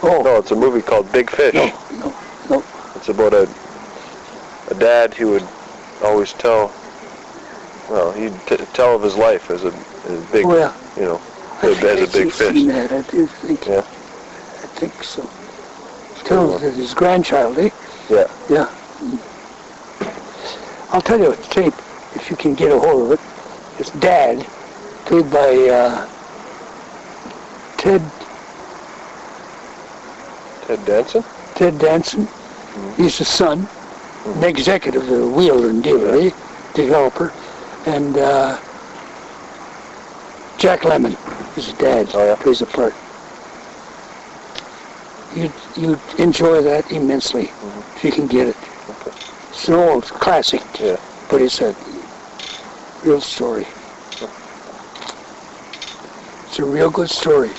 Oh. No, it's a movie called Big Fish. No. It's about a dad who would always tell, well, he'd tell of his life as a big, you know, as a big fish. Seen that. I do think. Yeah. I think so. Tell his grandchild, eh? Yeah. Yeah. I'll tell you what, tape, if you can get a hold of it. It's Dad, played by Ted Danson? Ted Danson. Mm-hmm. He's the son, an executive, a wheeler and dealer, eh? Developer. And Jack Lemmon is his dad, plays a part. You'd enjoy that immensely, if you can get it. Okay. It's an old classic, but it's a real story. It's a real good story.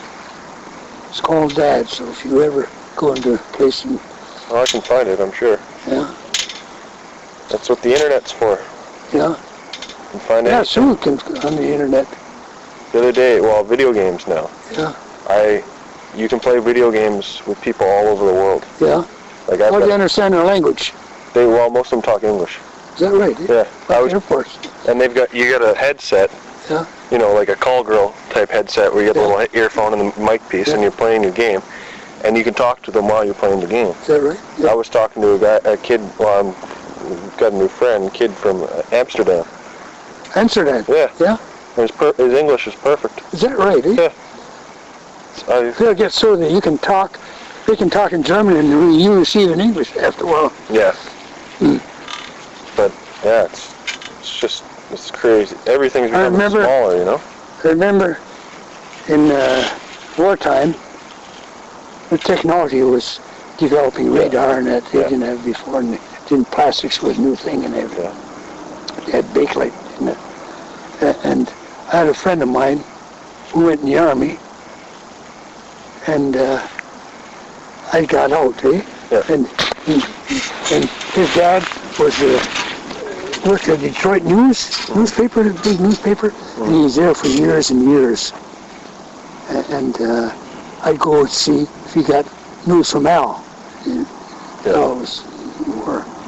It's called Dad, so if you ever go into a place and... Oh, I can find it, I'm sure. Yeah. That's what the internet's for. Yeah. You can find anything. So you can on the internet. The other day, well, video games now. Yeah. You can play video games with people all over the world. Yeah. Like how do you understand their language? Most of them talk English. Is that right? Yeah. Like airports. And you got a headset. Yeah. You know, like a call girl type headset where you get the little earphone and the mic piece, and you're playing your game, and you can talk to them while you're playing the game. Is that right? Yeah. I was talking to a kid. Well, I've got a new friend, kid from Amsterdam. Amsterdam. Yeah. Yeah. His English is perfect. Is that right? Eh? Yeah. It'll get so that you can talk. They can talk in German and you receive in English after a while. Yeah. But yeah, it's crazy. Everything's becoming smaller, you know. I remember in wartime, the technology was developing radar and that they didn't have before, and plastics was a new thing and everything. They had bakelite in it. And I had a friend of mine who went in the army, and I got out, eh? Yeah. And his dad was worked at Detroit newspaper, the big newspaper, and he was there for years and years. And I'd go see if he got news from Al. Al was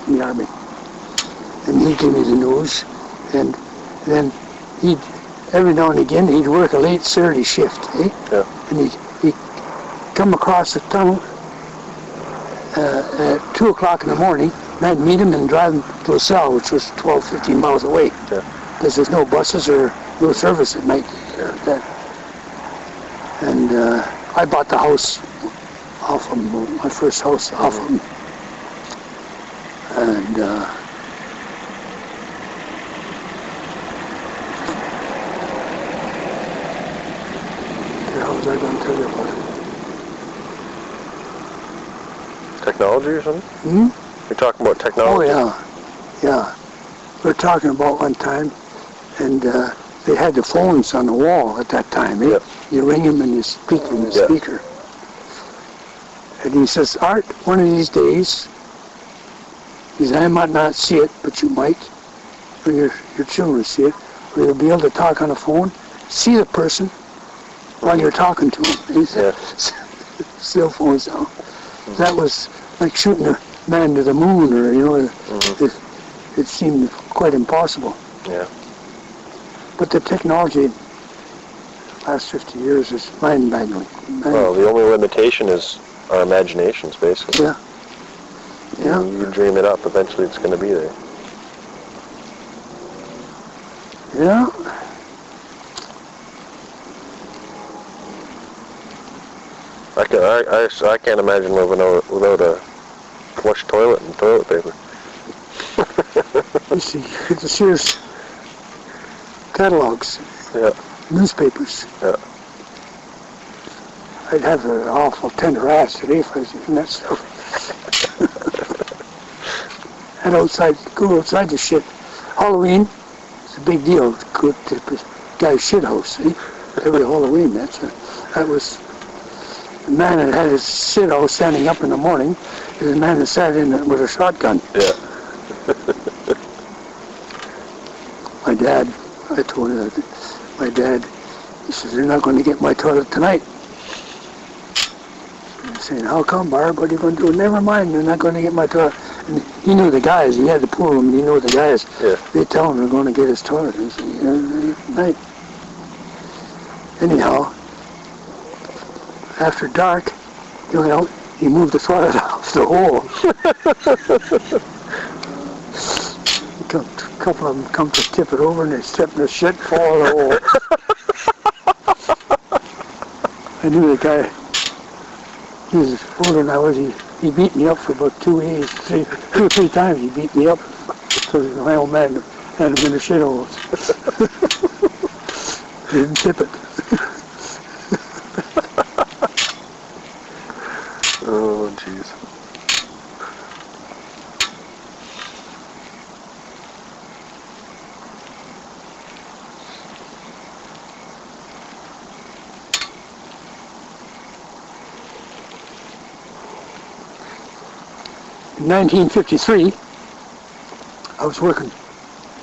in the army. And he'd give me the news, and then every now and again, he'd work a late Saturday shift, eh? Yeah. And he'd come across the tunnel at 2 o'clock in the morning, and I'd meet him and drive him to LaSalle, which was 12, 15 miles away. Because there's no buses or no service at night. And I bought the house off of him, my first house off of him. And what was I going to tell you about it? Technology or something? You're talking about technology? Oh, yeah. We were talking about one time, and they had the phones on the wall at that time. Eh? You ring him and you speak in the speaker. And he says, Art, one of these days, he says, I might not see it, but you might, or your children see it, or you'll be able to talk on the phone, see the person while you're talking to him. He said, cell phones now. That was like shooting a man to the moon, or, you know, it seemed quite impossible. Yeah. But the technology, last 50 years, is mind-boggling. Well, the only limitation is our imaginations, basically. Yeah. Yeah. You dream it up, eventually it's going to be there. Yeah. I can't imagine living without a flush toilet and toilet paper. You see, the Sears catalogs, newspapers. Yeah. I'd have an awful tender ass today if I was eating that stuff. And go outside the shit. Halloween, it's a big deal. Go to the guy's shit house, see? Every Halloween, that was... The man that had his shit house standing up in the morning is the man that sat in it with a shotgun. Yeah. My dad, I told him that. My dad, he says, they're not going to get my toilet tonight. saying, how come, Barb? What are you going to do? Never mind, they're not going to get my toilet. And he knew the guys. He had the pool room. He knew the guys. Yeah. They tell him they're going to get his toilet. He said, night. Anyhow, after dark, he moved the toilet off the hole. A couple of them come to tip it over and they step in the shit, fall in the hole. I knew the guy. He was older than I was. He beat me up for about 2 days. 2 or 3 times he beat me up. So my old man had him in the shit holes. He didn't tip it. Oh, jeez. In 1953, I was working.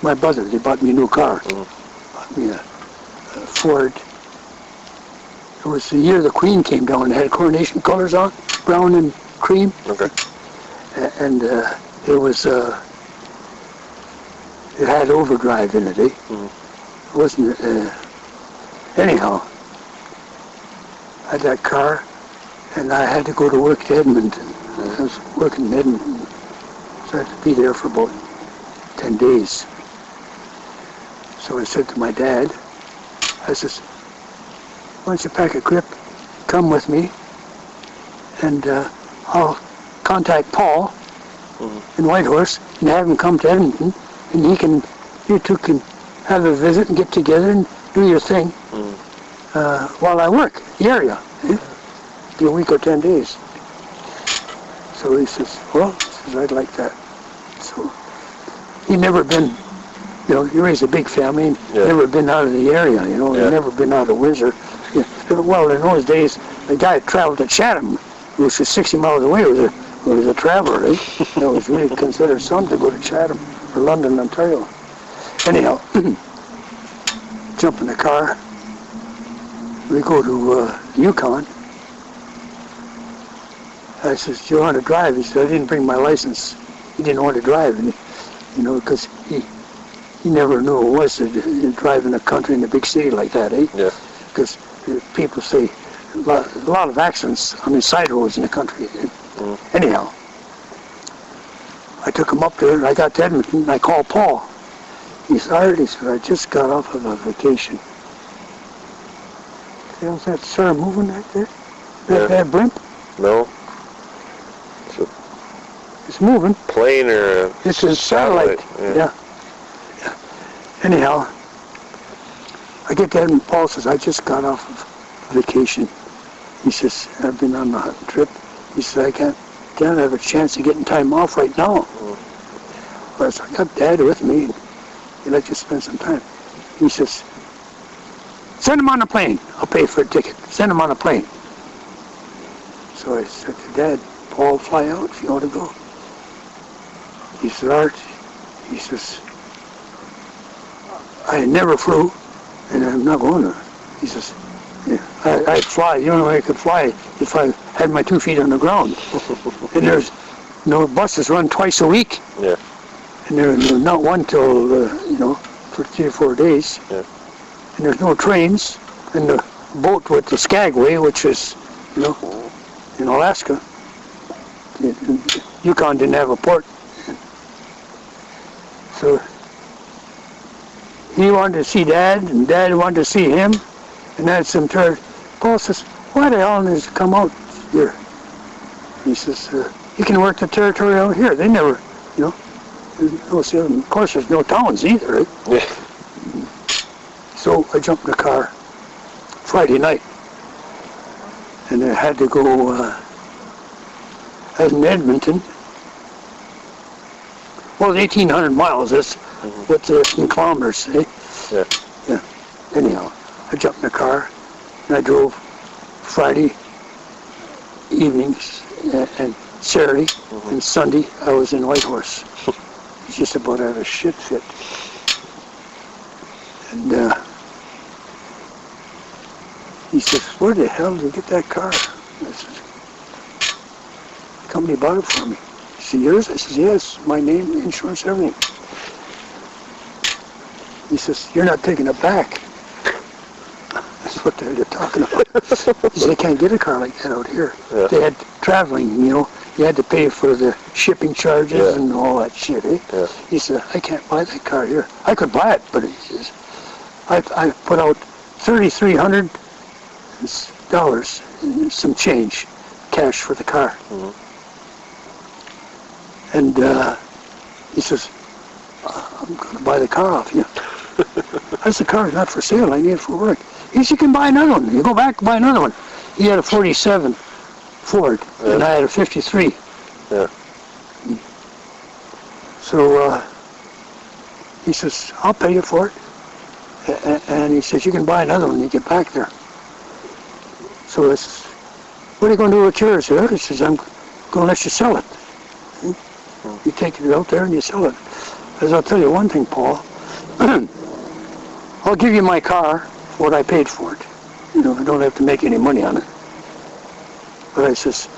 My brother, they bought me a new car. Bought me a Ford. It was the year the Queen came down. It had coronation colors on, brown and cream. Okay. And it was, it had overdrive in it, eh? It wasn't, anyhow, I had that car, and I had to go to work to Edmonton. I was working in Edmonton, so I had to be there for about 10 days. So I said to my dad, I says, why don't you pack a grip, come with me, and I'll contact Paul in Whitehorse and have him come to Edmonton, and you two can have a visit and get together and do your thing while I work the area. Be a week or 10 days. So he says, well, I'd like that. So he'd never been, he raised a big family and never been out of the area, he'd never been out of Windsor. Yeah. Well, in those days, the guy that traveled to Chatham, which was 60 miles away, was a traveler, eh? That was really considered something to go to Chatham or London, Ontario. Anyhow, jump in the car. We go to Yukon. I says, do you want to drive? He said, I didn't bring my license. He didn't want to drive, because he never knew what it was to drive in a country in a big city like that, eh? Yeah. Because people say a lot of accidents on the side roads in the country. Anyhow, I took him up there and I got to Edmonton and I called Paul. He said, I just got off of a vacation. Was that sir moving right there? That blimp? No. It's moving. Plane or it's a satellite. Yeah. Anyhow, I get there and Paul says, I just got off of vacation. He says, I've been on a hunting trip. He says, I can't have a chance of getting time off right now. Well, so I got Dad with me. He'd like to spend some time. He says, send him on a plane. I'll pay for a ticket. Send him on a plane. So I said to Dad, Paul, fly out if you want to go. He said, Art, he says, I never flew, and I'm not going to. He says, I'd fly. The only way I could fly if I had my 2 feet on the ground. And there's buses run twice a week. Yeah. And there's not one till, for 3 or 4 days. Yeah. And there's no trains. And the boat with the Skagway, which is, in Alaska, Yukon didn't have a port. So he wanted to see Dad, and Dad wanted to see him, and that's some turd. Paul says, why the hell does he come out here? He says, he can work the territory out here. They never, of course there's no towns either. Right? Yeah. So I jumped in the car Friday night, and I had to go, I was in Edmonton. Well, 1,800 miles, that's what's in kilometers, eh? Yeah. Yeah. Anyhow, I jumped in the car, and I drove Friday evenings and Saturday and Sunday I was in Whitehorse. Just about out of shit fit. And he says, where the hell did you get that car? I said, company bought it for me. He said, yours? I says, yes, my name, insurance, everything. He says, you're not taking it back. That's what they're talking about. He says, they can't get a car like that out here. Yeah. They had traveling, you know. You had to pay for the shipping charges and all that shit, eh? Yeah. He said, I can't buy that car here. I could buy it, but he says, I put out $3,300, some change, cash for the car. Mm-hmm. And he says, I'm going to buy the car off you. I said, the car's not for sale. I need it for work. He said, you can buy another one. You go back and buy another one. He had a 47 Ford, and I had a 53. Yeah. So he says, I'll pay you for it. And he says, you can buy another one when you get back there. So I says, what are you going to do with yours? He says, I'm going to let you sell it. You take it out there and you sell it. As I'll tell you one thing, Paul, I'll give you my car for what I paid for it. You know, I don't have to make any money on it. But I says,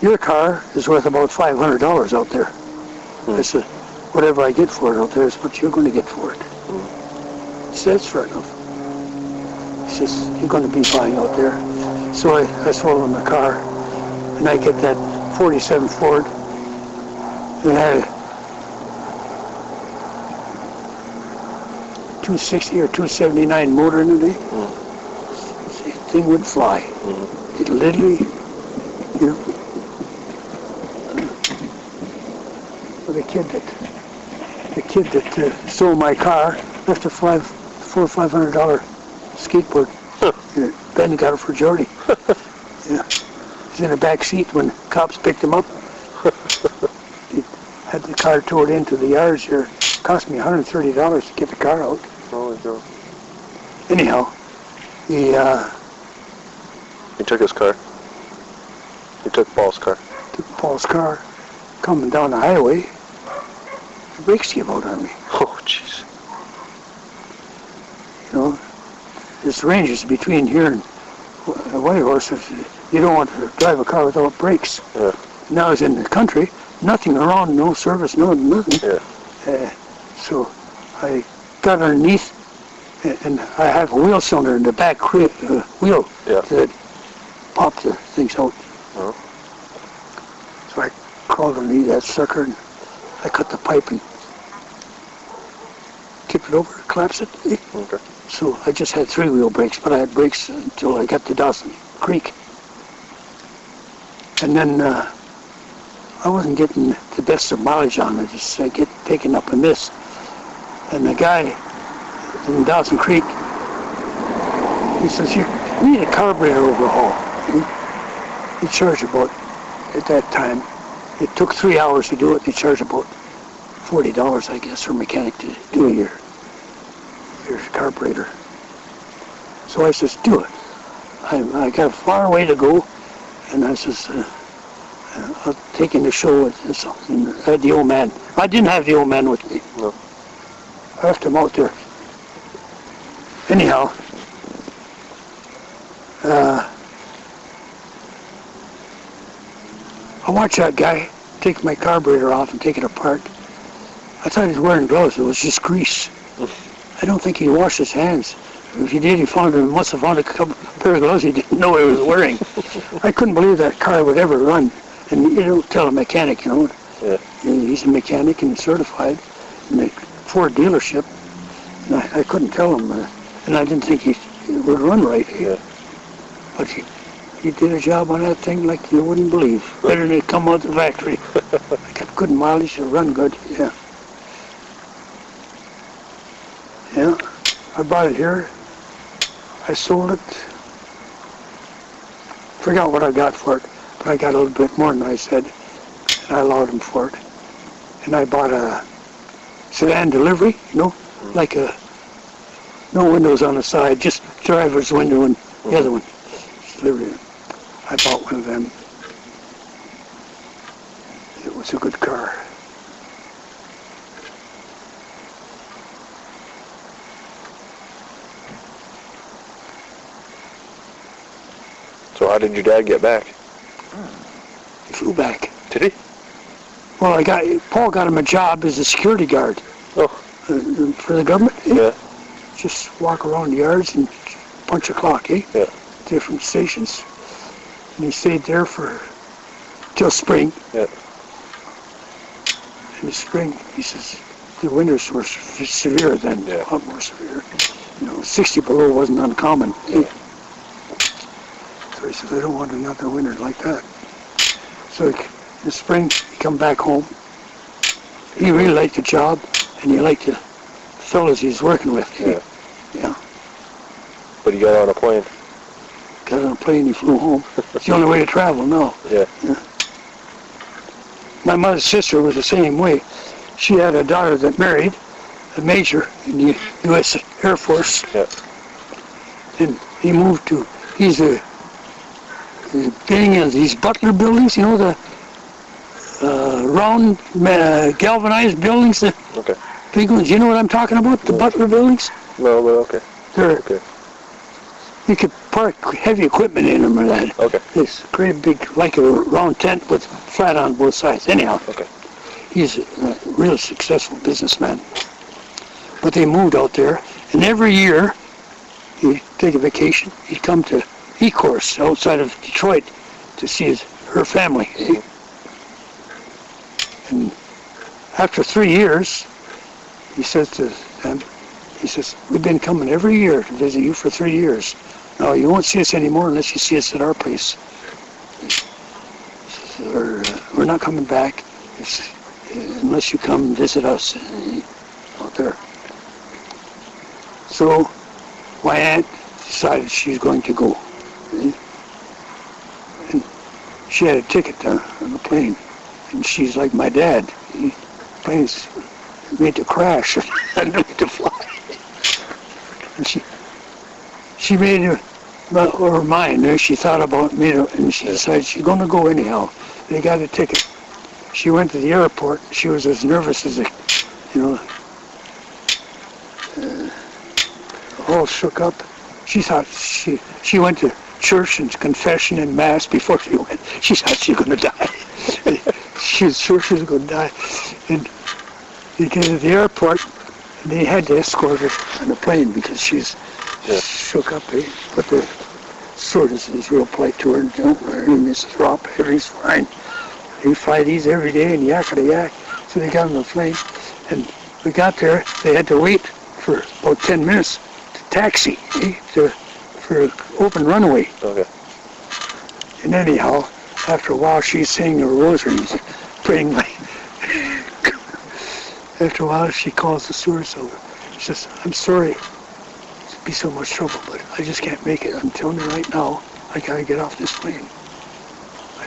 your car is worth about $500 out there. I said, whatever I get for it out there is what you're going to get for it. He said, that's fair enough. He says, you're going to be buying out there. So I sold him the car, and I get that 47 Ford. It had a 260 or 279 motor in it. The thing would fly. It literally, you know. Well, the kid that stole my car left a $400 or $500 skateboard. Ben got it for Jordy. Yeah. He's in the back seat when cops picked him up. He had the car towed into the yards here. It cost me $130 to get the car out. Holy God. Anyhow, he took his car. He took Paul's car. took Paul's car, coming down the highway. The brakes came out on me. Oh, jeez. You know, there's ranges between here and Whitehorse. You don't want to drive a car without brakes. Yeah. Now I was in the country, nothing around, no service, no nothing. Yeah. So I got underneath, and I have a wheel cylinder in the back wheel that popped the things out. Oh. So I crawled underneath that sucker, and I cut the pipe and tipped it over, collapsed it. Okay. So I just had three-wheel brakes, but I had brakes until I got to Dawson Creek. And then I wasn't getting the best of mileage on it. Just I get taken up a miss. And the guy in Dawson Creek, he says, you need a carburetor overhaul. He charged about, at that time, it took 3 hours to do it. He charged about $40, I guess, for a mechanic to do your carburetor. So I says, do it. I got a far way to go, and I says, I'll take in the show with something. I had the old man. I didn't have the old man with me. No. I left him out there. Anyhow, I watched that guy take my carburetor off and take it apart. I thought he was wearing gloves. It was just grease. I don't think he washed his hands. If he did, he must have found a pair of gloves he didn't know he was wearing. I couldn't believe that car would ever run. And you don't tell a mechanic, you know. Yeah. He's a mechanic and certified in the Ford dealership. And I couldn't tell him. And I didn't think he would run right. Yeah. But he did a job on that thing like you wouldn't believe. Better than it come out the factory. I got good mileage, it run good, yeah. Yeah, I bought it here. I sold it. Forgot what I got for it, but I got a little bit more than I said. And I allowed him for it. And I bought a sedan delivery, you know, like no windows on the side, just driver's window and the other one. Delivery. I bought one of them. It was a good car. So how did your dad get back? He flew back. Did he? Well, Paul got him a job as a security guard. Oh. For the government. Yeah. Just walk around the yards and punch a clock, eh? Yeah. Different stations. And he stayed there till spring. Yeah. In the spring, he says, the winters were severe then, Yeah. a lot more severe. 60 below wasn't uncommon. Yeah. So he says, I don't want another winter like that. So in the spring, he come back home. He really liked the job, and he liked the fellas he was working with. Yeah. Yeah. But he got on a plane. Got on a plane, he flew home. It's the only way to travel now. Yeah. My mother's sister was the same way. She had a daughter that married a major in the U.S. Air Force. Yeah. And he moved to, he's getting in these Butler buildings, the round galvanized buildings, the Okay. big ones. You know what I'm talking about? The Butler buildings? No, but okay. They're, Okay. You could park heavy equipment in them or that. Okay. This great big, like a round tent with flat on both sides. Anyhow, Okay. he's a real successful businessman. But they moved out there, and every year he'd take a vacation. He'd come to Ecorse outside of Detroit to see her family. And after 3 years, he says to them, we've been coming every year to visit you for 3 years. No, you won't see us anymore unless you see us at our place. We're not coming back unless you come and visit us out there. So my aunt decided she's going to go. And she had a ticket on the plane. And she's like my dad. Planes made to crash and made to fly. And she made her mind. She thought about me, and she decided she's going to go anyhow. They got a ticket. She went to the airport. She was as nervous as all shook up. She thought she went to church and confession and mass before she went. She thought she was going to die. She was sure she was going to die. And they get to the airport, and they had to escort her on the plane because she's shook up. But the stewardess was real polite to her. Don't worry, Mrs. Ropp, everything's fine. We fly these every day and yak-a-yak. So they got on the plane, and we got there. They had to wait for about 10 minutes to taxi for an open runway. Okay. And anyhow, after a while, she's saying her rosaries, praying like. After a while, she calls the stewardess over. She says, "I'm sorry to be so much trouble, but I just can't make it. I'm telling you right now, I gotta get off this plane. I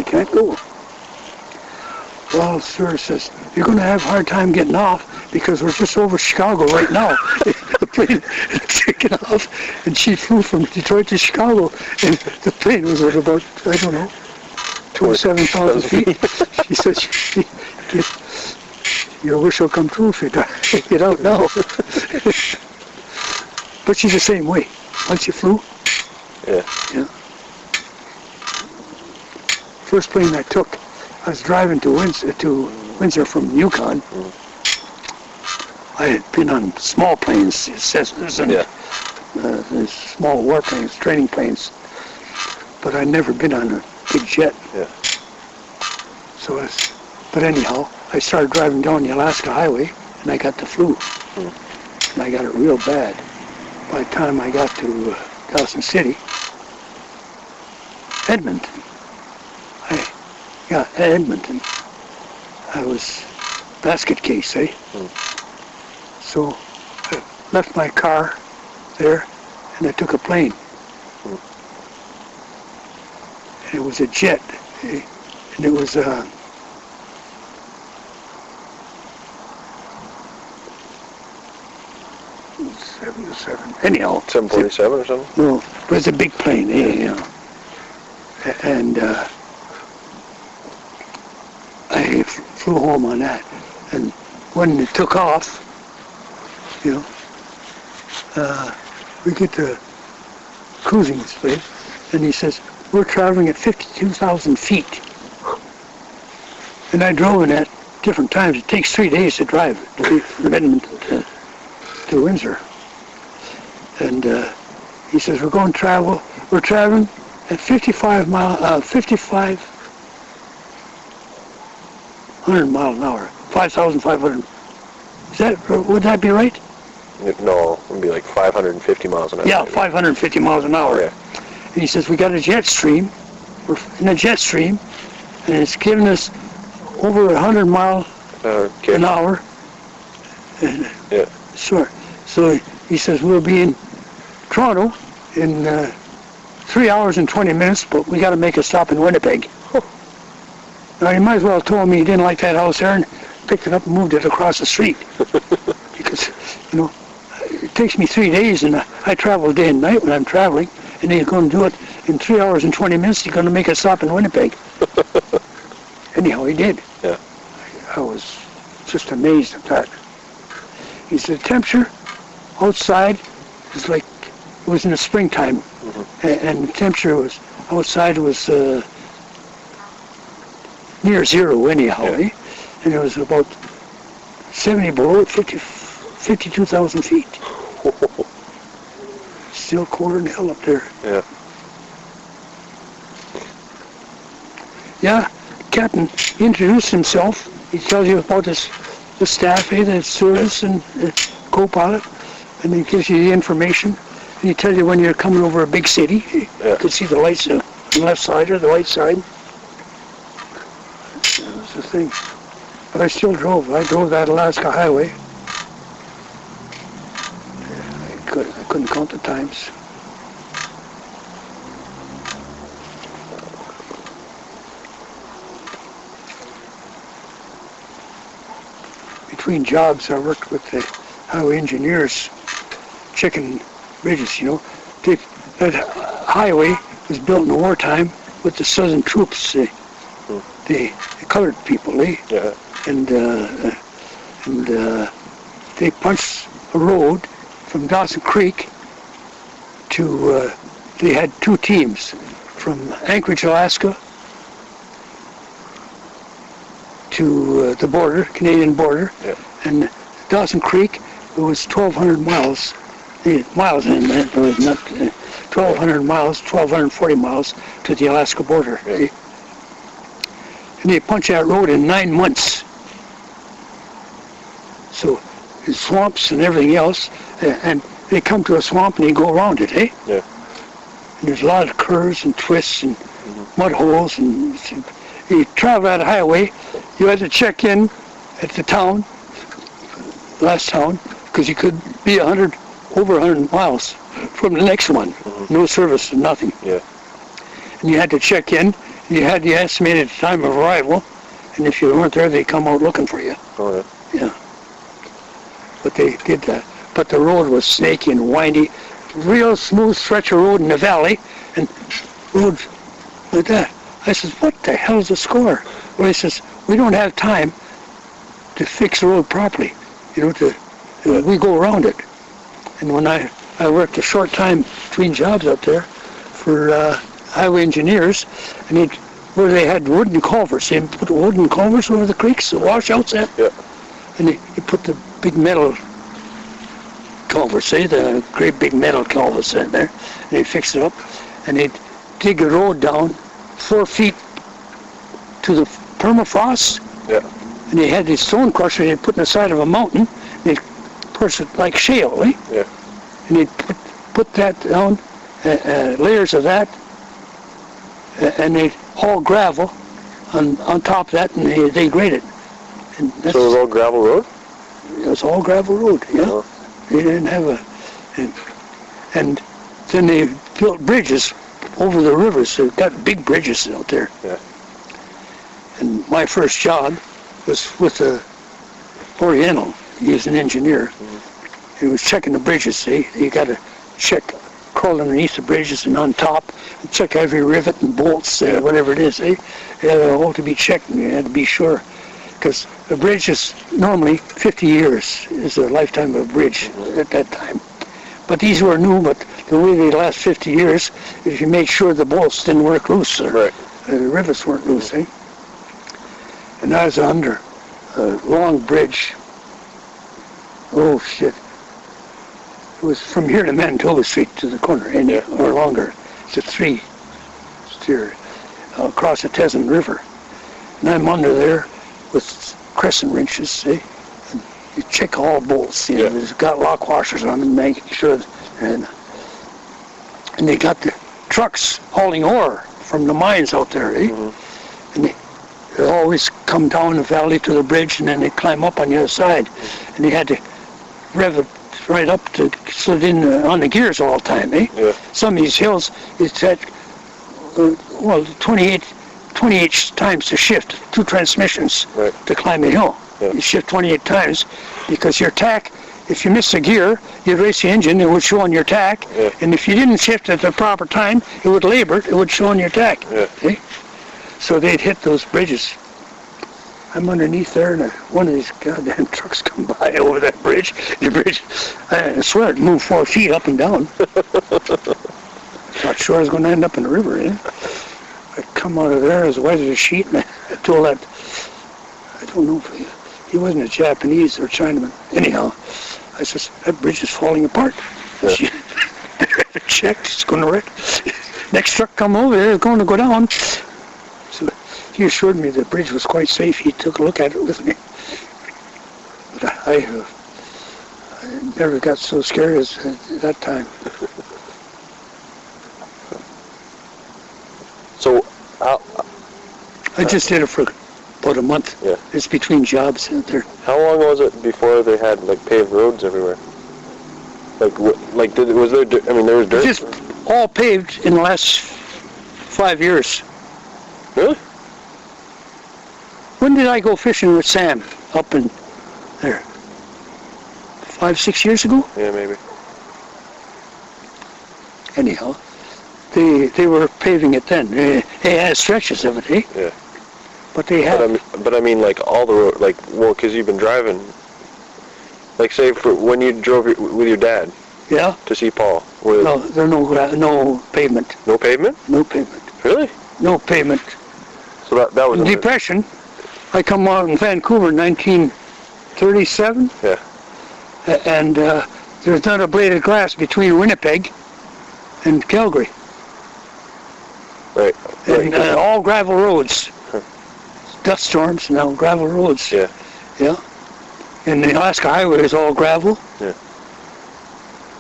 can't go." Well, the stewardess says, "You're going to have a hard time getting off because we're just over Chicago right now." The plane had taken off, and she flew from Detroit to Chicago, and the plane was at about, 27,000 feet. She said, "Your wish will come true if you get out now." But she's the same way. Once you flew, Yeah. First plane I took, I was driving to Windsor from Yukon. I had been on small planes, Cessnas and small warplanes, training planes, but I'd never been on a big jet. Yeah. But anyhow, I started driving down the Alaska Highway, and I got the flu, and I got it real bad. By the time I got to Dawson City, Edmonton, I was basket case, So I left my car there, and I took a plane. And it was a jet, and it was 707. Anyhow, 747 or something? no, it was a big plane, And I flew home on that. And when it took off, we get to cruising place, and he says, "We're traveling at 52,000 feet. And I drove in at different times. It takes 3 days to drive from Edmonton to Windsor. And he says, we're going to travel. We're traveling at 5,500 miles an hour. 5,500. Would that be right? No, it would be like 550 miles an hour. Yeah, 550 miles an hour. Okay. And he says, we got a jet stream. We're in a jet stream, and it's giving us over 100 miles an hour. And, yeah. Sure. So he says, we'll be in Toronto in 3 hours and 20 minutes, but we got to make a stop in Winnipeg. Now, you might as well have told me he didn't like that house there and picked it up and moved it across the street. Because, you know, it takes me 3 days, and I travel day and night when I'm traveling, and he's going to do it in 3 hours and 20 minutes. He's going to make a stop in Winnipeg. Anyhow, he did. Yeah. I was just amazed at that. He said, the temperature outside is like, it was in the springtime, and the temperature was outside was near zero anyhow, yeah. And it was about 70 below, 52,000 feet. Still colder than hell up there. Yeah. Yeah, Captain introduced himself. He tells you about the staff, the service, and the co-pilot, and he gives you the information. And he tells you when you're coming over a big city. You can see the lights on the left side or the right side. That was the thing. But I still drove. I drove that Alaska highway. I couldn't count the times. Between jobs, I worked with the highway engineers checking bridges, you know. That highway was built in wartime with the Southern troops, the colored people, Yeah. And they punched a road from Dawson Creek to, they had two teams from Anchorage, Alaska to the border, Canadian border, yeah. And Dawson Creek, it was 1,200 miles, miles in it, it was not 1,200 miles, 1,240 miles to the Alaska border. Yeah. And they punched that road in 9 months. So, swamps and everything else, and they come to a swamp and they go around it, Yeah. And there's a lot of curves and twists and mud holes, and you travel that highway, you had to check in at the town, last town, because you could be over 100 miles from the next one. No service and nothing. Yeah. And you had to check in, and you had the estimated time of arrival, and if you weren't there, they'd come out looking for you. Oh, yeah. Yeah. But they did that. But the road was snaky and windy, real smooth stretch of road in the valley, and roads like that. I says, what the hell's the score? Well, he says, we don't have time to fix the road properly. You know, we go around it. And when I worked a short time between jobs up there for highway engineers, and where they had wooden culverts, they put wooden culverts over the creeks, the washouts there. Yeah. And they put the big metal culverts, the great big metal culverts in there, and they fix it up, and they dig the road down 4 feet to the permafrost. Yeah. And they had this stone crusher they put in the side of a mountain. They press it like shale, Yeah. And they put that down, layers of that, and they haul gravel on top of that, and they grade it. And So it was all gravel road? it was all gravel road, yeah. Oh. They didn't have and then they built bridges over the rivers. They've got big bridges out there. Yeah. And my first job was with the Oriental. He was an engineer. He was checking the bridges, see? You got to crawl underneath the bridges and on top, and check every rivet and bolts, whatever it is, It had all to be checked, and you had to be sure. Because a bridge is normally 50 years is the lifetime of a bridge at that time. But these were new, but the way they last 50 years, if you made sure the bolts didn't work loose, or Right. the rivets weren't loose, and I was under a long bridge. Oh shit! It was from here to Manitoba Street to the corner, or longer. It's a 3-steer across the Teslin River, and I'm under there with crescent wrenches. And you check all bolts. You know, there's got lock washers on them, making sure, and they got the trucks hauling ore from the mines out there. And they always come down the valley to the bridge, and then they climb up on the other side, and they had to rev it right up to sit in on the gears all the time. Some of these hills, it's at 28 times the shift, 2 transmissions to climb a hill. You shift 28 times because your tack, if you miss a gear, you'd race the engine, it would show on your tack, and if you didn't shift at the proper time, it would labor, it would show on your tack. So they'd hit those bridges. I'm underneath there, and one of these goddamn trucks come by over that bridge. The bridge, I swear, it moved 4 feet up and down. Not sure I was going to end up in the river. I come out of there as white as a sheet, and I told that, I don't know if he wasn't a Japanese or Chinaman. Anyhow, I says, that bridge is falling apart. She checked, it's going to wreck. Next truck come over there, it's going to go down. So he assured me the bridge was quite safe. He took a look at it with me. But I never got so scared as that time. So, I just did it for about a month. It's between jobs out there. How long was it before they had like paved roads everywhere? Was there? I mean, there was dirt. Just all paved in the last 5 years. Really? When did I go fishing with Sam up in there? 5, 6 years ago? Yeah, maybe. Anyhow, they were paving it then. They had stretches of it, Yeah. But they had. But I mean, like all the road, because you've been driving. Like, say, for when you drove with your dad. Yeah. To see Paul. No, there's no pavement. No pavement? No pavement. Really? No pavement. So that was. Depression. I come out in Vancouver in 1937. Yeah. And there's not a blade of grass between Winnipeg and Calgary. Right. And all gravel roads. Dust storms, now gravel roads. Yeah. Yeah. And the Alaska Highway is all gravel. Yeah.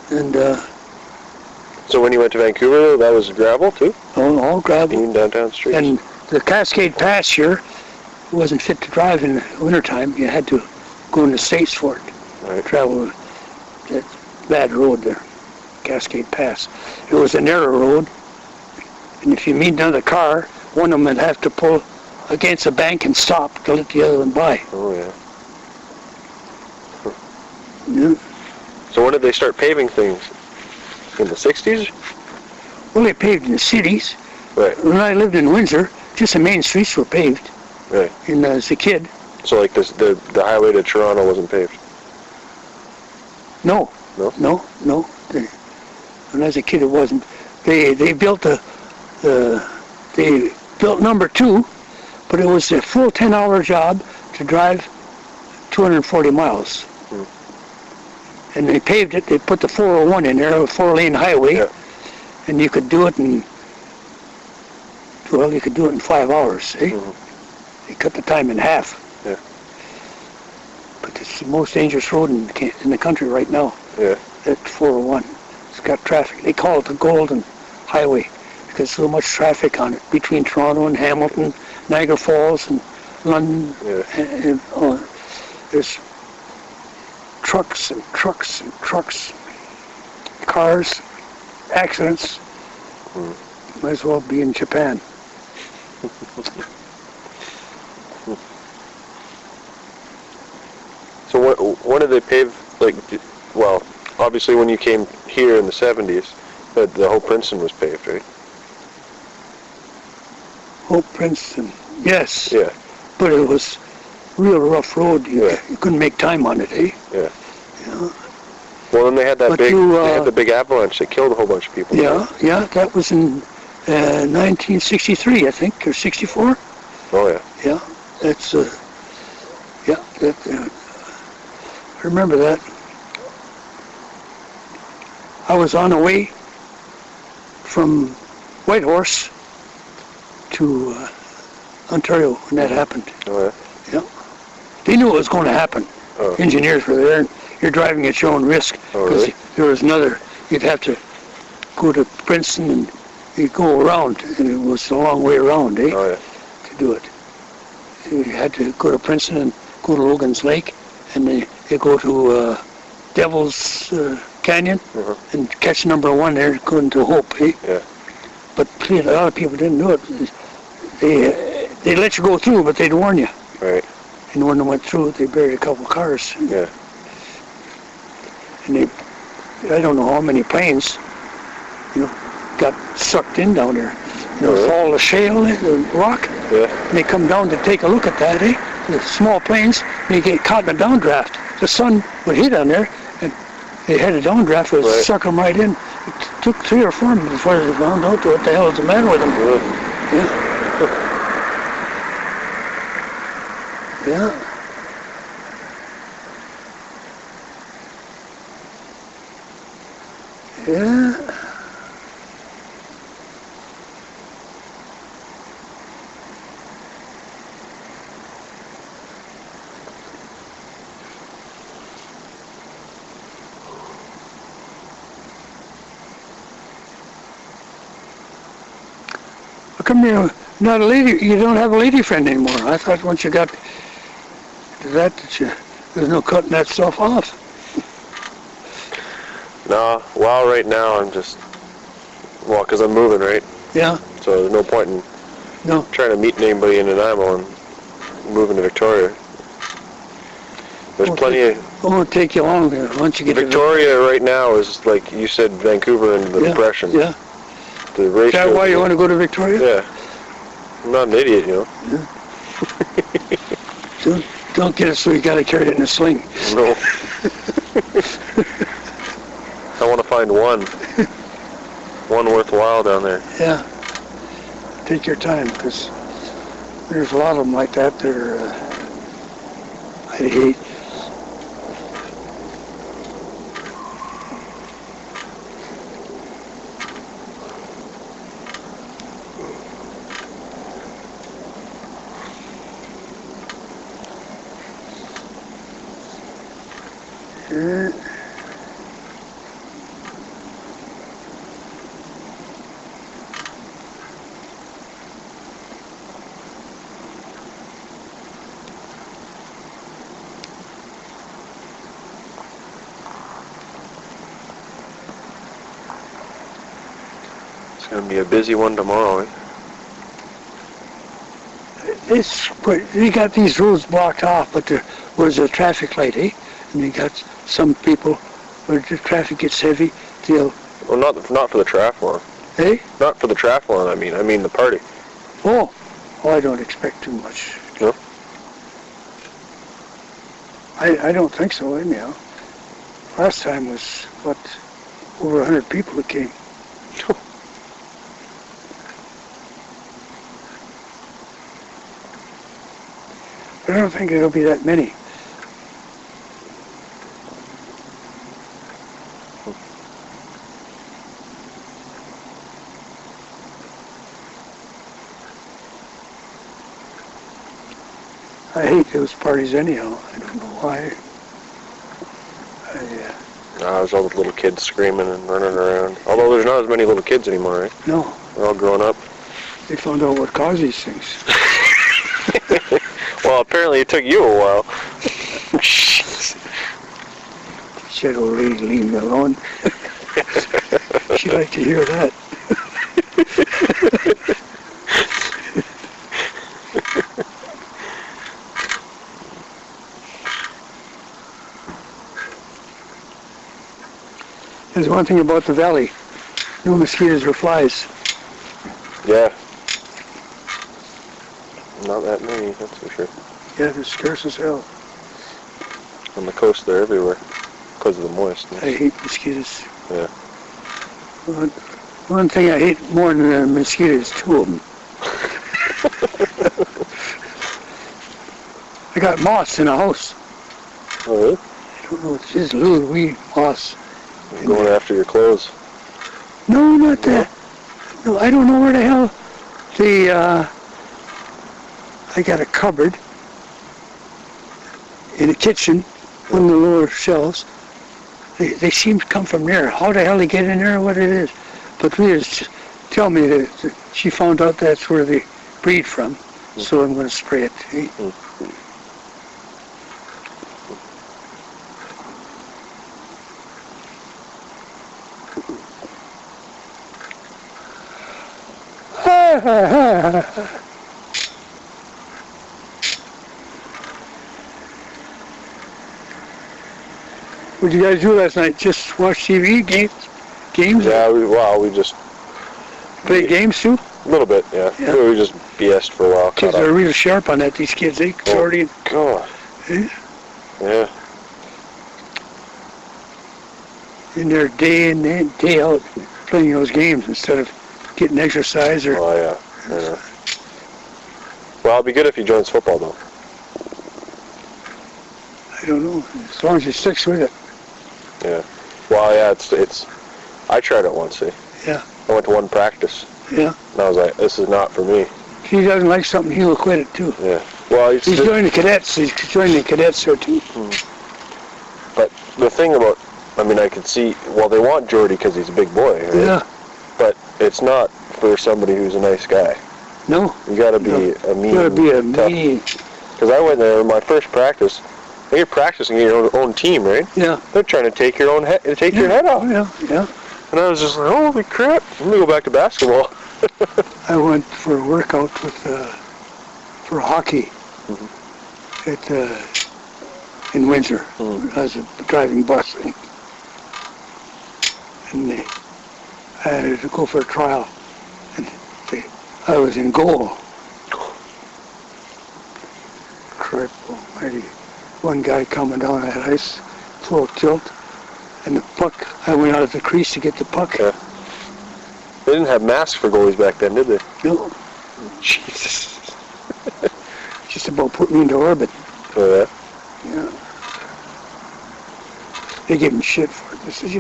And so when you went to Vancouver, that was gravel too? all gravel. In downtown streets. And the Cascade Pass here wasn't fit to drive in the wintertime. You had to go in the States for it. Right. Travel that bad road there, Cascade Pass. It was a narrow road, and if you meet another car, one of them would have to pull against a bank and stop to let the other one by. Oh, yeah. Yeah. So when did they start paving things? In the 60s? Well, they paved in the cities. Right. When I lived in Windsor, just the main streets were paved. Right. And as a kid. So like the highway to Toronto wasn't paved? No. No? No. When I was a kid, it wasn't. They built they built number 2, but it was a full 10-hour job to drive 240 miles. And they paved it. They put the 401 in there, a 4-lane highway, and you could do it in 5 hours. They cut the time in half. Yeah. But it's the most dangerous road in the country right now. Yeah. That 401. It's got traffic. They call it the Golden Highway because there's so much traffic on it between Toronto and Hamilton, Niagara Falls and London. Yeah. There's trucks and trucks and trucks, cars, accidents. Might as well be in Japan. So when did they pave, well, obviously when you came here in the 70s, the whole Princeton was paved, right? Oh, Princeton, yes. Yeah. But it was real rough road. You couldn't make time on it, eh? Yeah. Yeah. Well, then they had they had the big avalanche that killed a whole bunch of people. Yeah, that was in 1963, I think, or 64. Oh, yeah. Yeah. That's, yeah, that, I remember that. I was on the way from Whitehorse to Ontario when that happened. Oh, Yeah. They knew it was going to happen. Oh. Engineers were there, and you're driving at your own risk. Oh, really? There was another, you'd have to go to Princeton and you'd go around, and it was a long way around, eh? Oh, yeah. To do it. You had to go to Princeton and go to Logan's Lake, and they go to Devil's Canyon and catch number 1 there going to Hope, eh? Yeah. But a lot of people didn't do it. They let you go through, but they'd warn you. Right. And when they went through, they buried a couple cars. Yeah. And I don't know how many planes, got sucked in down there. With all the shale, the rock. Yeah. And they come down to take a look at that, eh? The small planes, and they get caught in a downdraft. The sun would hit on there, and they had a downdraft, it would suck them right in. It took 3 or 4 minutes before they found out what the hell is the matter with them. Yeah. Yeah. Yeah. How come you're not a lady? You don't have a lady friend anymore? I thought once you got to that there's no cutting that stuff off. No, well, right now I'm just, because I'm moving, right? Yeah. So there's no point in trying to meet anybody in Nanaimo and moving to Victoria. There's plenty of... It won't take you long there once you get Victoria right now is, like you said, Vancouver and the Depression. Yeah. The ratio. Is that why you want to go to Victoria? Yeah. I'm not an idiot, Yeah. Don't get it so you got to carry it in a sling. No. I want to find one worthwhile down there. Yeah. Take your time, because there's a lot of them like that that are, I hate. It's going to be a busy one tomorrow, eh? They got these roads blocked off, but there was a traffic light, eh? And they got some people where the traffic gets heavy, they'll... Well, not for the triathlon. Eh? Not for the triathlon, I mean the party. Oh, I don't expect too much. No? I don't think so, anyhow. Last time was, over 100 people that came. I don't think it'll be that many. I hate those parties anyhow. I don't know why. There's all the little kids screaming and running around. Although there's not as many little kids anymore, right? No. They're all grown up. They found out what caused these things. Well, apparently it took you a while. Said old lady, leave me alone. She'd like to hear that. There's one thing about the valley. No mosquitoes or flies. Yeah. Not that many, that's for sure. Yeah, they're scarce as hell. On the coast, they're everywhere because of the moisture. I hate mosquitoes. Yeah. One thing I hate more than mosquitoes, 2 of them. I got moss in the house. Oh, really? I don't know, it's just a little wee moss. Going after your clothes. No, not that. No, I don't know where the hell I got a cupboard in the kitchen, one of the lower shelves. They seem to come from there. How the hell they get in there, what it is. But Rita's tell me that she found out that's where they breed from, so I'm going to spray it. What did you guys do last night? Just watch TV, games? Yeah, we just... Play games too? A little bit, yeah. We just BS'd for a while. Kids are real sharp on that, these kids. They already... God. Yeah. In their day in and day out playing those games instead of getting exercise or... Oh, yeah. Well, it'd be good if he joins football, though. I don't know. As long as he sticks with it. Yeah. Well, yeah, it's I tried it once, see. Yeah. I went to one practice. Yeah. And I was like, this is not for me. If he doesn't like something, he'll quit it too. Yeah. Well, he's joining the cadets. He's joining the cadets here too. But the thing about, I mean, I could see, well, they want Jordy because he's a big boy, right? Yeah. But it's not for somebody who's a nice guy. No. You got to be a mean. You got to be a mean. Because I went there, my first practice. You're practicing your own team, right? Yeah. They're trying to take your your head off. Yeah. And I was just like, holy crap! I'm gonna go back to basketball. I went for a workout with for hockey at in Windsor. I was driving bus, and I had to go for a trial, and I was in goal. Crap almighty. One guy coming down that ice, full tilt, and the puck, I went out of the crease to get the puck. Yeah. They didn't have masks for goalies back then, did they? No. Jesus. Just about put me into orbit. Oh, yeah? Yeah. They give him shit for it. This is,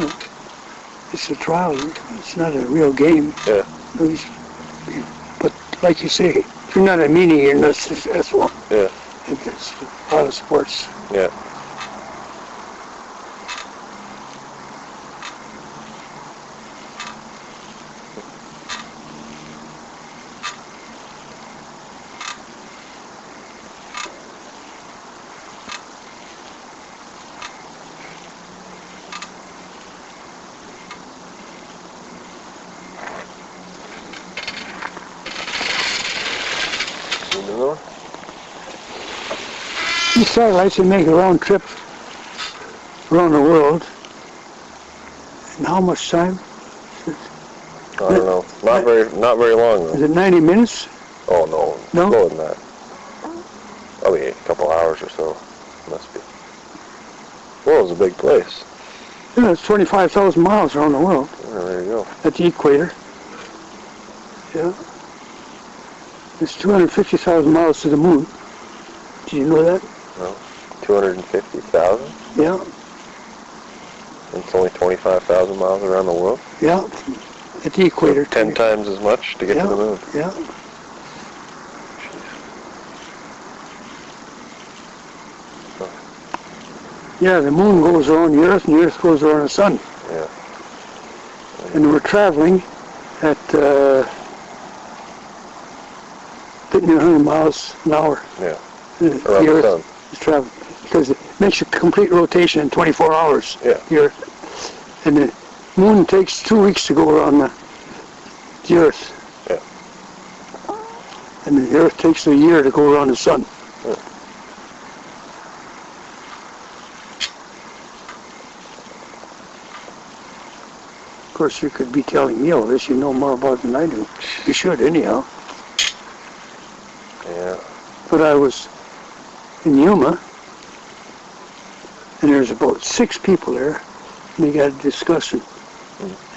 it's a trial. It's not a real game. Yeah. But like you say, if you're not a meanie, you're not successful. Yeah. It's a lot of sports. Yeah. These satellites, they make a round trip around the world. In how much time? I don't know. Not very long, though. Is it 90 minutes? Oh, no. No? More than that. Probably a couple hours or so. Must be. Well, it's a big place. Yeah, it's 25,000 miles around the world. Yeah, there you go. At the equator. Yeah. It's 250,000 miles to the moon. Did you know that? No. 250,000? Yeah. It's only 25,000 miles around the world? Yeah. At the equator. 10 times as much to get to the moon. Yeah. Yeah, the moon goes around the Earth and the Earth goes around the sun. Yeah. And we're traveling at 100 miles an hour. Yeah. The Around the Earth sun. is traveling because it makes a complete rotation in 24 hours. Yeah. The Earth. And the moon takes 2 weeks to go around the Earth. Yeah. And the Earth takes a year to go around the sun. Yeah. Of course, you could be telling me all this. You know more about it than I do. You should, anyhow. Yeah. But I was in Yuma, and there's about 6 people there, and they got a discussion.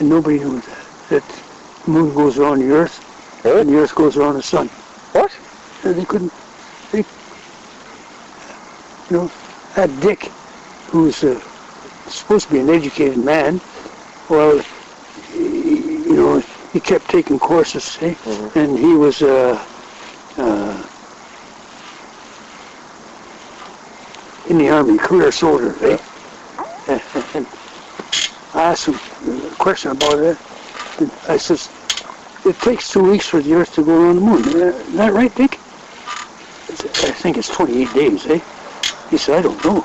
And nobody knew that the moon goes around the Earth, Really? and the Earth goes around the sun. What? And they couldn't. You know, that Dick, who's supposed to be an educated man, well, you know, he kept taking courses, see? And he was in the Army, career soldier, right? And I asked him a question about it. And I says, it takes 2 weeks for the Earth to go around the moon. Is that right, Dick? I think it's 28 days, eh? He said, I don't know.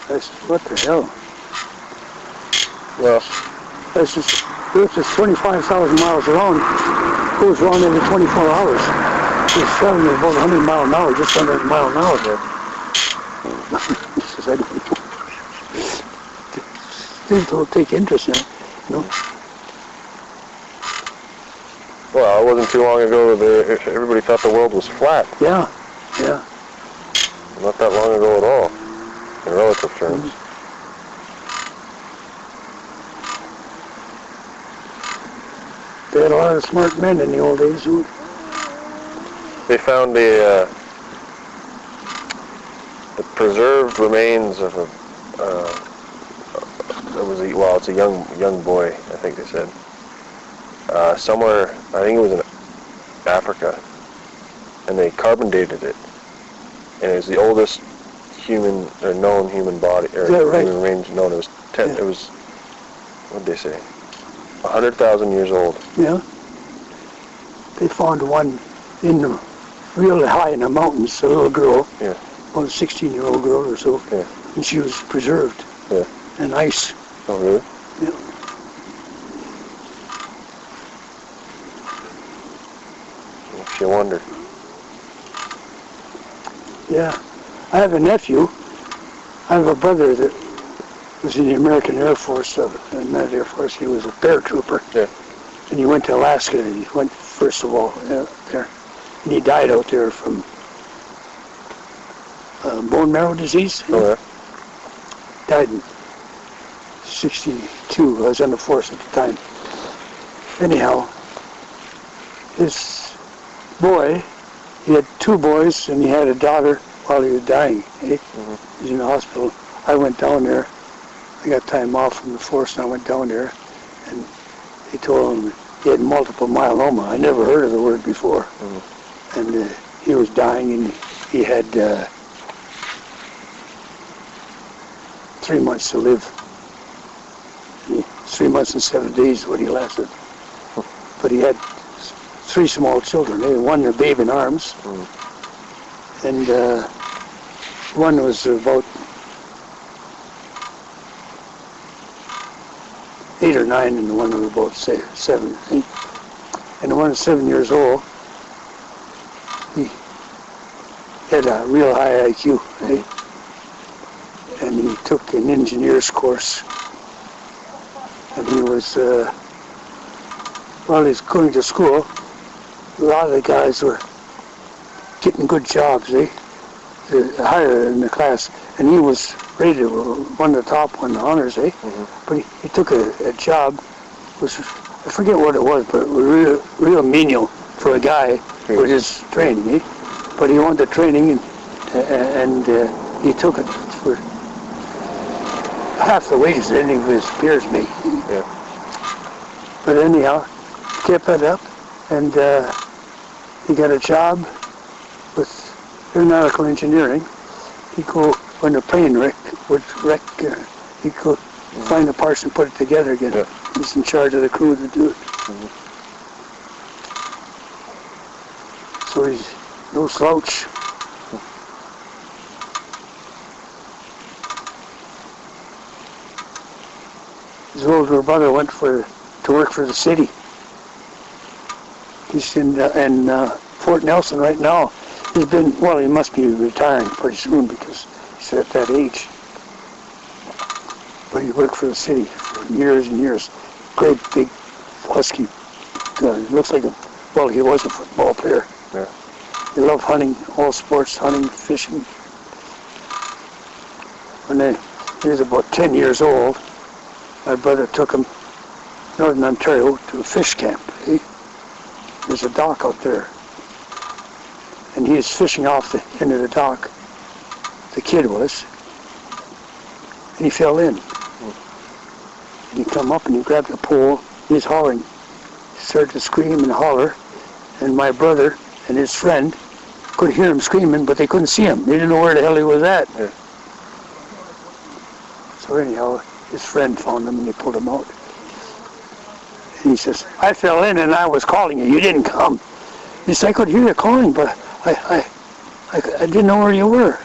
I said, what the hell? Well, I said, the Earth is 25,000 miles around, goes around every 24 hours. He's traveling at about 100 miles an hour, just under 100 miles an hour there. He says, I don't know. People take interest in it, you know. Well, it wasn't too long ago that everybody thought the world was flat. Yeah, yeah. Not that long ago at all, in relative terms. They had a lot of smart men in the old days who... They found the preserved remains of it's a young boy, I think they said. Somewhere, I think it was in Africa, and they carbon dated it, and it was the oldest human or known human body or human remains known. It was It was, what did they say? 100,000 years old. Yeah. They found one in the real high in the mountains, a little girl, about a 16-year-old girl or so, and she was preserved in ice. Oh, really? Yeah. Makes you wonder. Yeah. I have a nephew. I have a brother that was in the American Air Force, not Air Force, he was a paratrooper. Yeah. And he went to Alaska, and he went, first of all, there. And he died out there from bone marrow disease. Oh, yeah. Died in 62. I was in the force at the time. Anyhow, this boy, he had 2 boys, and he had a daughter while he was dying. He was in the hospital. I went down there. I got time off from the force, and I went down there, and they told him he had multiple myeloma. I never heard of the word before. And he was dying, and he had 3 months to live. 3 months and 7 days is what he lasted. But he had 3 small children. One a babe in arms, and one was about 8 or 9, and the one was about 7. And the one was 7 years old. He had a real high IQ, and he took an engineer's course. And he was, while he was going to school, a lot of the guys were getting good jobs, higher in the class, and he was rated one of the top on the honors, But he took a job, I forget what it was, but it was real menial for a guy with his training, But he wanted the training, and he took it for half the wages that any of his peers made. But anyhow, kept it up, and he got a job with aeronautical engineering. He'd go, when the plane would wreck, he'd go find the parts and put it together again. He's in charge of the crew to do it. So he's no slouch. His older brother went to work for the city. He's in Fort Nelson right now. He must be retiring pretty soon because he's at that age. But he worked for the city for years and years. Great big husky. Looks like he was a football player. He loved hunting, all sports, hunting, fishing. When he was about 10 years old, my brother took him northern Ontario to a fish camp. There's a dock out there. and he was fishing off the end of the dock. The kid was. And he fell in. And he come up and he grabbed the pole. He was hollering. He started to scream and holler. And my brother and his friend could hear him screaming, but they couldn't see him. They didn't know where the hell he was at. Yeah. So anyhow, his friend found him and they pulled him out. And he says, I fell in and I was calling you. You didn't come. He said, I could hear you calling, but I didn't know where you were.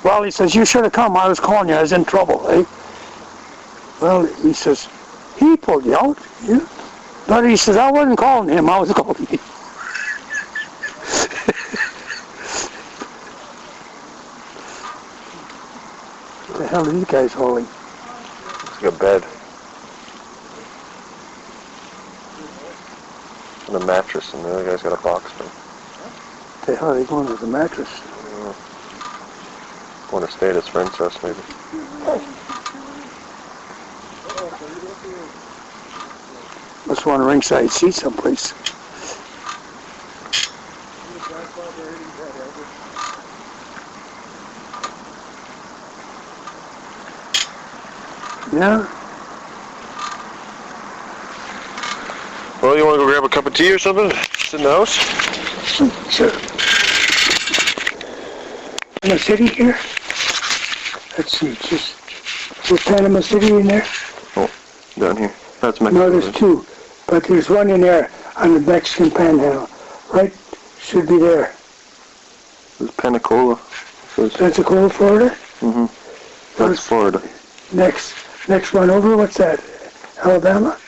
Well, he says, you should have come. I was calling you. I was in trouble. Eh? Well, he says, he pulled you out. Yeah. But he says, I wasn't calling him. I was calling you. What the hell are these guys hauling? It's like a bed. And a mattress, and the other guy's got a box spring. What the hell are they going with the mattress? Want to stay at his friend's house, maybe. Must want a ringside seat someplace. Yeah. Well, you want to go grab a cup of tea or something? Sit in the house? Sure. In the city here? Let's see, just Panama City in there? Oh, down here. That's Mexico. No, there's two. But there's one in there on the Mexican Panhandle. Right? Should be there. There's Pensacola. Pensacola, Florida? Mm-hmm. That's Florida. Next one over, what's that? Alabama?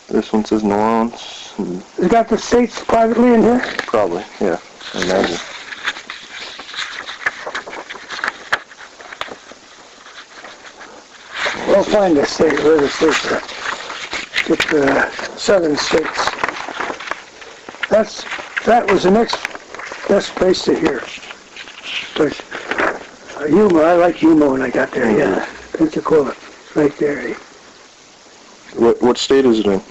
This one says New Orleans. You got the states privately in here? Probably, yeah. I imagine. We'll find the state, where the states are. Get the southern states. That was the next best place to hear. But Yuma, I like Yuma when I got there, yeah. Pensacola, right there. Eh? What state is it in?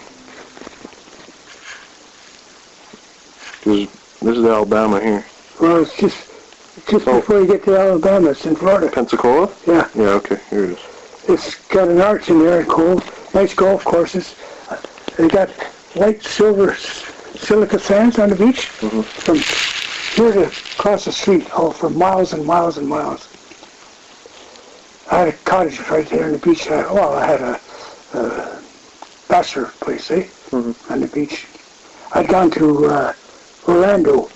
This is Alabama here. Well, it's just before you get to Alabama, it's in Florida. Pensacola? Yeah. Yeah, okay, here it is. It's got an arch in there, cool. Nice golf courses. They got white, silver, silica sands on the beach. Mm-hmm. From here to across the street, all for miles and miles and miles. I had a cottage right there on the beach. I had a bachelor place, eh? Mm-hmm. On the beach. I'd gone to Orlando.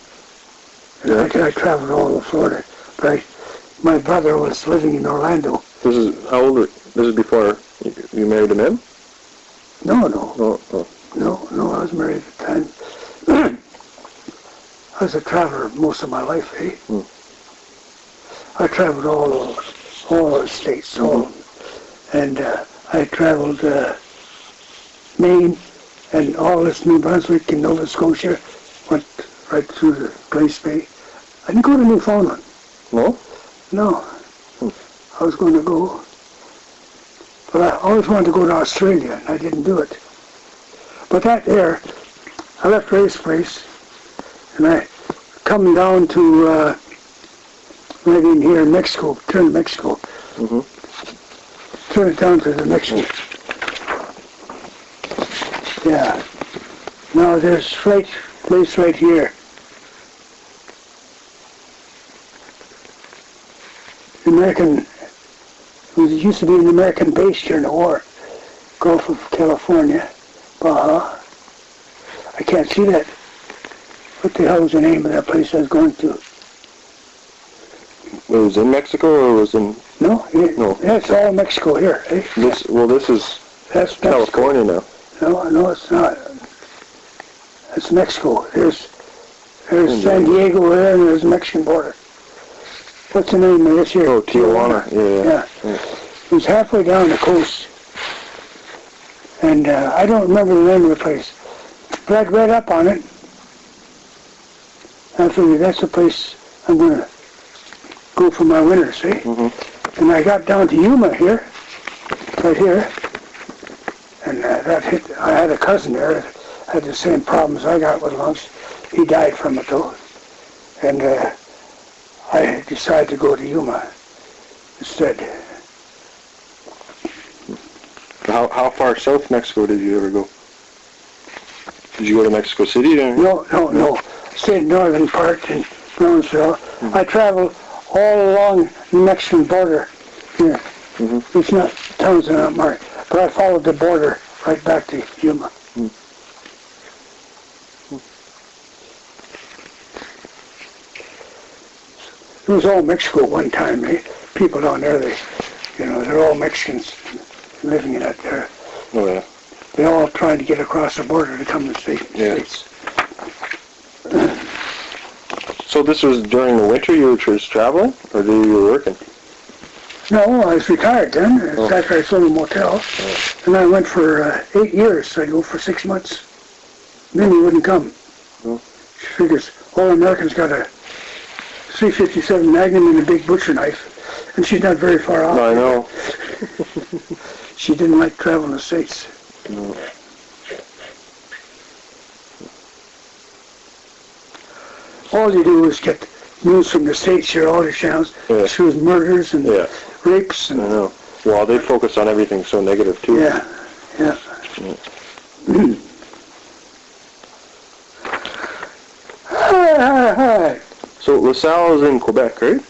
Yeah. I traveled all of Florida. But my brother was living in Orlando. This is, how old are you? This is before you married him in? No. Oh. No, I was married at the time. I was a traveler most of my life, eh? Mm. I traveled all the states, and I traveled Maine and all this New Brunswick and Nova Scotia, went right through the Glace Bay. I didn't go to Newfoundland. No? No. I was going to go, but I always wanted to go to Australia, and I didn't do it. But that there, I left Ray's place, and I come down to right in here in Mexico, turn to Mexico. Mm-hmm. Turn it down to the Mexican. Yeah. Now there's place right here. American, it used to be an American base during the war. Gulf of California, Baja. I can't see that. What the hell was the name of that place I was going to? It was in Mexico or was in... No? No. Yeah, it's all Mexico here. Eh? This is That's California now. No, it's not. It's Mexico. There's San Diego there, and there's the Mexican border. What's the name of this here? Oh, Tijuana. Yeah. It was halfway down the coast. And I don't remember the name of the place. But I'd read up on it. I figured that's the place I'm going to go for my winter, see? Mm-hmm. And I got down to Yuma here, right here. And I had a cousin there that had the same problems I got with lungs. He died from it though. And I decided to go to Yuma instead. How far south Mexico did you ever go? Did you go to Mexico City then? No. Stayed in northern part in Brownsville. I traveled all along the Mexican border here. It's not, towns are not marked, but I followed the border right back to Yuma. It was all Mexico one time. People down there, they're all Mexicans living in that there. Oh yeah. They all tried to get across the border to come to the States. So this was during the winter you were just traveling, or you were working? No, I was retired then. After I sold a motel, and I went for 8 years. I'd go for 6 months. Then he wouldn't come. She figures all Americans got a 357 Magnum and a big butcher knife, and she's not very far off. No, I know. She didn't like traveling the States. No. All you do is get news from the States here, all the channels. Yeah. Shows murders and rapes. And I know. Well, they focus on everything so negative too. Yeah. Hi. So LaSalle is in Quebec, right?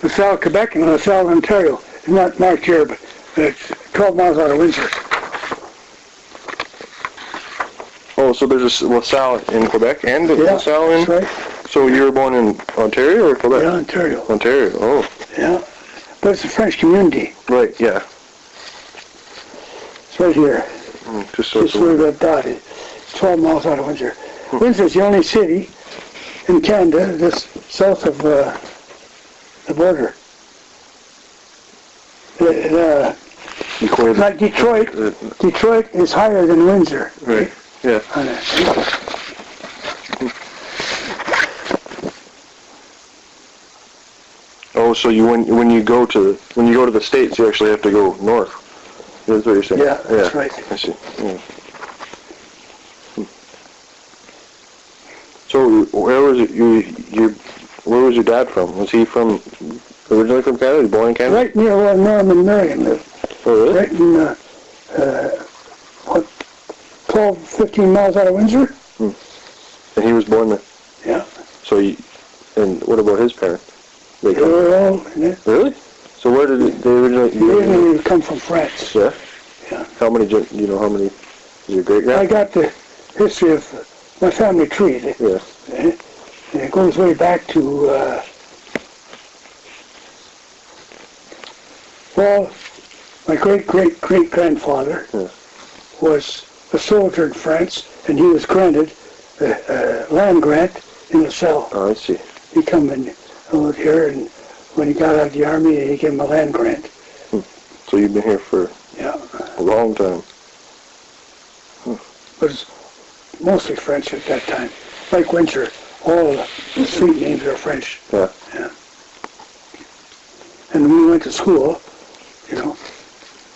LaSalle, Quebec, and LaSalle, Ontario. It's not marked here, but it's 12 miles out of Windsor. Oh, so there's a LaSalle in Quebec and LaSalle in... That's right. So you were born in Ontario or Quebec? Yeah, Ontario. Ontario, oh. Yeah. But it's a French community. Right, yeah. It's right here. Just so Just where that dot is. 12 miles out of Windsor. Windsor's the only city in Canada that's south of the border. Like Detroit. Detroit is higher than Windsor. Right, yeah. Oh, so when you go to the States, you actually have to go north. That's what you're saying. Yeah, that's right. I see. Yeah. So where was your dad from? Was he originally from Canada? Was he born in Canada? Right near where Norm and Marion lived. Oh, really? Right in 12, 15 miles out of Windsor. And he was born there. Yeah. So and what about his parents? They were all in it. Really? So where did they originally? They originally come from France. Yeah. Yeah. How many? How many? Is your great grand? I got the history of my family tree. Yeah. And it goes way back to my great-great-great-grandfather was a soldier in France, and he was granted a land grant in LaSalle. Oh, I see. He come and out here, and when he got out of the army, they gave him a land grant. So you've been here for a long time. But it's mostly French at that time. Like Windsor, all the street names are French. Yeah. And when we went to school,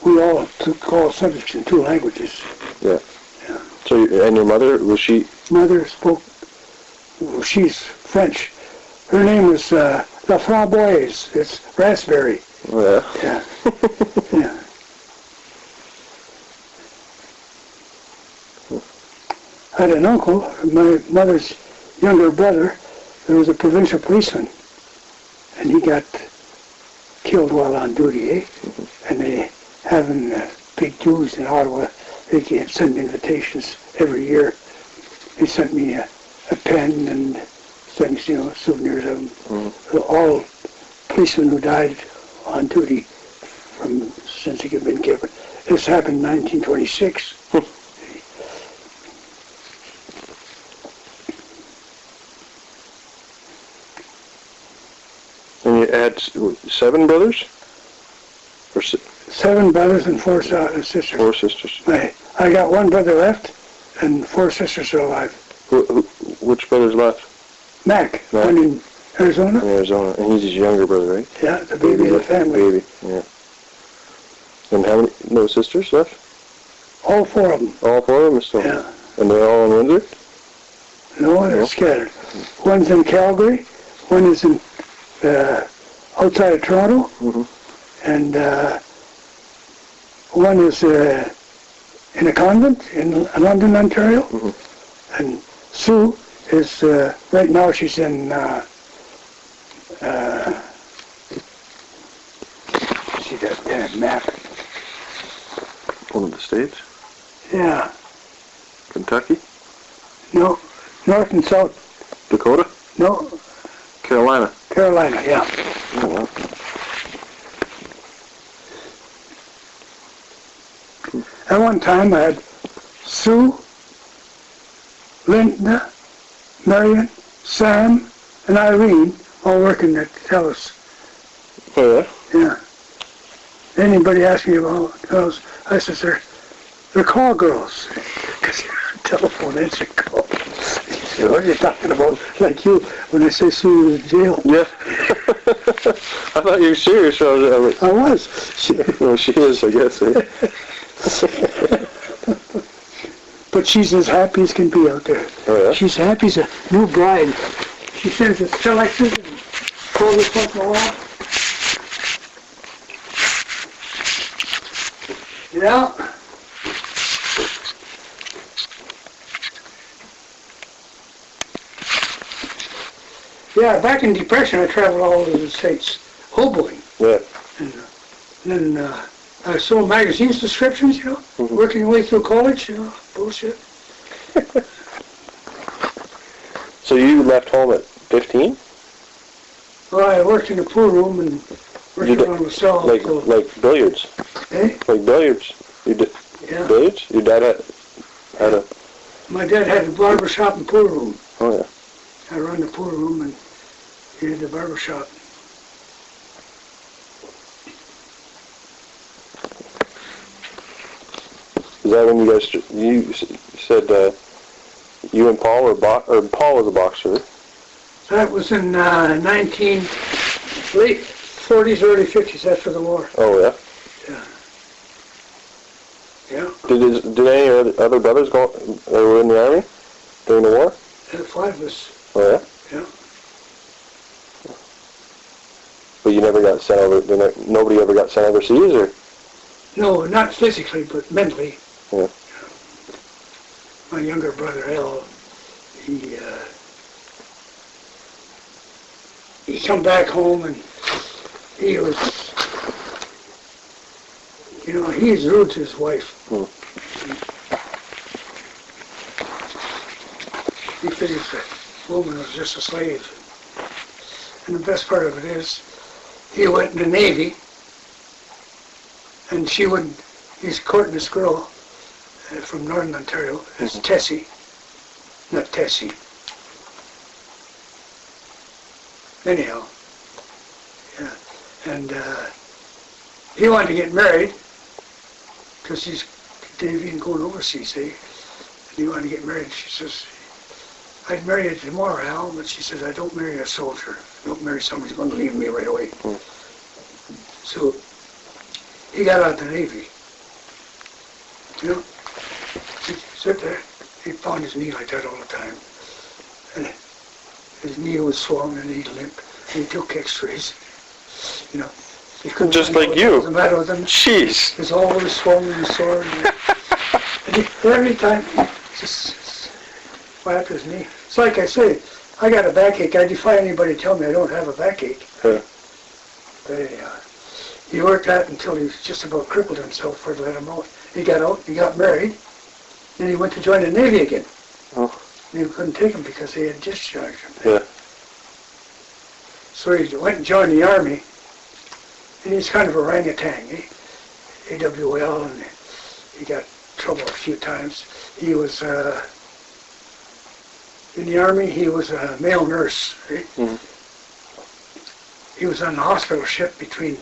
we all took all subjects in 2 languages. Yeah. So, and your mother, was she? Mother spoke, she's French. Her name was La Framboise. It's raspberry. Oh, Yeah. Yeah. I had an uncle, my mother's younger brother, there was a provincial policeman, and he got killed while on duty, And they having big dues in Ottawa, they send invitations every year. They sent me a pen and things, souvenirs of them. All policemen who died on duty since he had been given. This happened in 1926. And you had 7 brothers? Or 7 brothers and 4 sisters. 4 sisters. I got 1 brother left, and 4 sisters are alive. Which brother's left? Mac, one in Arizona. In Arizona, and he's his younger brother, right? Yeah, the baby of the family. Baby, yeah. And how many? No sisters left? All 4 of them. All 4 of them are still. Yeah. And they're all in Windsor? No, they're scattered. One's in Calgary, one is in outside of Toronto, and one is in a convent in London, Ontario, and Sue is right now she's in see that map. One of the states? Yeah. Kentucky? No, North and South. Dakota? No, Carolina? Carolina, yeah. Oh, wow. At one time I had Sue, Linda, Marion, Sam, and Irene all working at TELUS. Oh, yeah? Yeah. Anybody ask me about those, I said, they're call girls. Because you're on telephone answering call. He said, what are you talking about? Like you, when I say Sue was in jail. Yeah. I thought you were serious. I was. Well, she is, I guess. Eh? But she's as happy as can be out there. Oh, yeah? She's happy as a new bride. She sends us selections and calls us once in a while. Yeah. Yeah, back in Depression, I traveled all over the States, hoboing. Yeah. And then I sold magazines descriptions, you know, working your way through college, you know, bullshit. So you left home at 15? Well, I worked in the pool room and worked around myself. Like billiards? Eh? Like billiards? You did Yeah. billiards? Your dad had a... My dad had a barber shop and pool room. Oh, yeah. I run the pool room and he had the barber shop. Is that when you guys... You said you and Paul were... or Paul was a boxer? That was in late 40s, early 50s, after the war. Oh, yeah? Yeah. Did any other brothers go were in the army during the war? 5 of us. Oh, yeah? Yeah. But you never got sent over... Nobody ever got sent overseas, or...? No, not physically, but mentally. Yeah. My younger brother, Al, he come back home and he was, you know, he is rude to his wife. He figures that woman was just a slave. And the best part of it is, he went in the Navy, and she wouldn't, he's courting this girl from Northern Ontario, it's Tessie, not Tessie. Anyhow, yeah, and he wanted to get married, because he's Davy and going overseas, eh? And he wanted to get married. She says, I'd marry you tomorrow, Al, but she says, I don't marry a soldier. I don't marry somebody who's going to leave me right away. So he got out of the Navy. You know, he'd sit there, he'd pound his knee like that all the time. And his knee was swollen and he'd limp. And he took x-rays. You know, he couldn't just find like out you. what was the matter with him. Jeez. It's always swollen and sore. And every time he just whacked his knee. It's like I say, I got a backache. I defy anybody to tell me I don't have a backache. Yeah. But he worked out until he was just about crippled himself for to let him out. He got out, he got married, then he went to join the Navy again. Oh. And he couldn't take him because they had discharged him. Yeah. So he went and joined the Army, and he's kind of a orangutan, eh? AWL, and he got trouble a few times. He was, in the Army, he was a male nurse, right? He was on the hospital ship between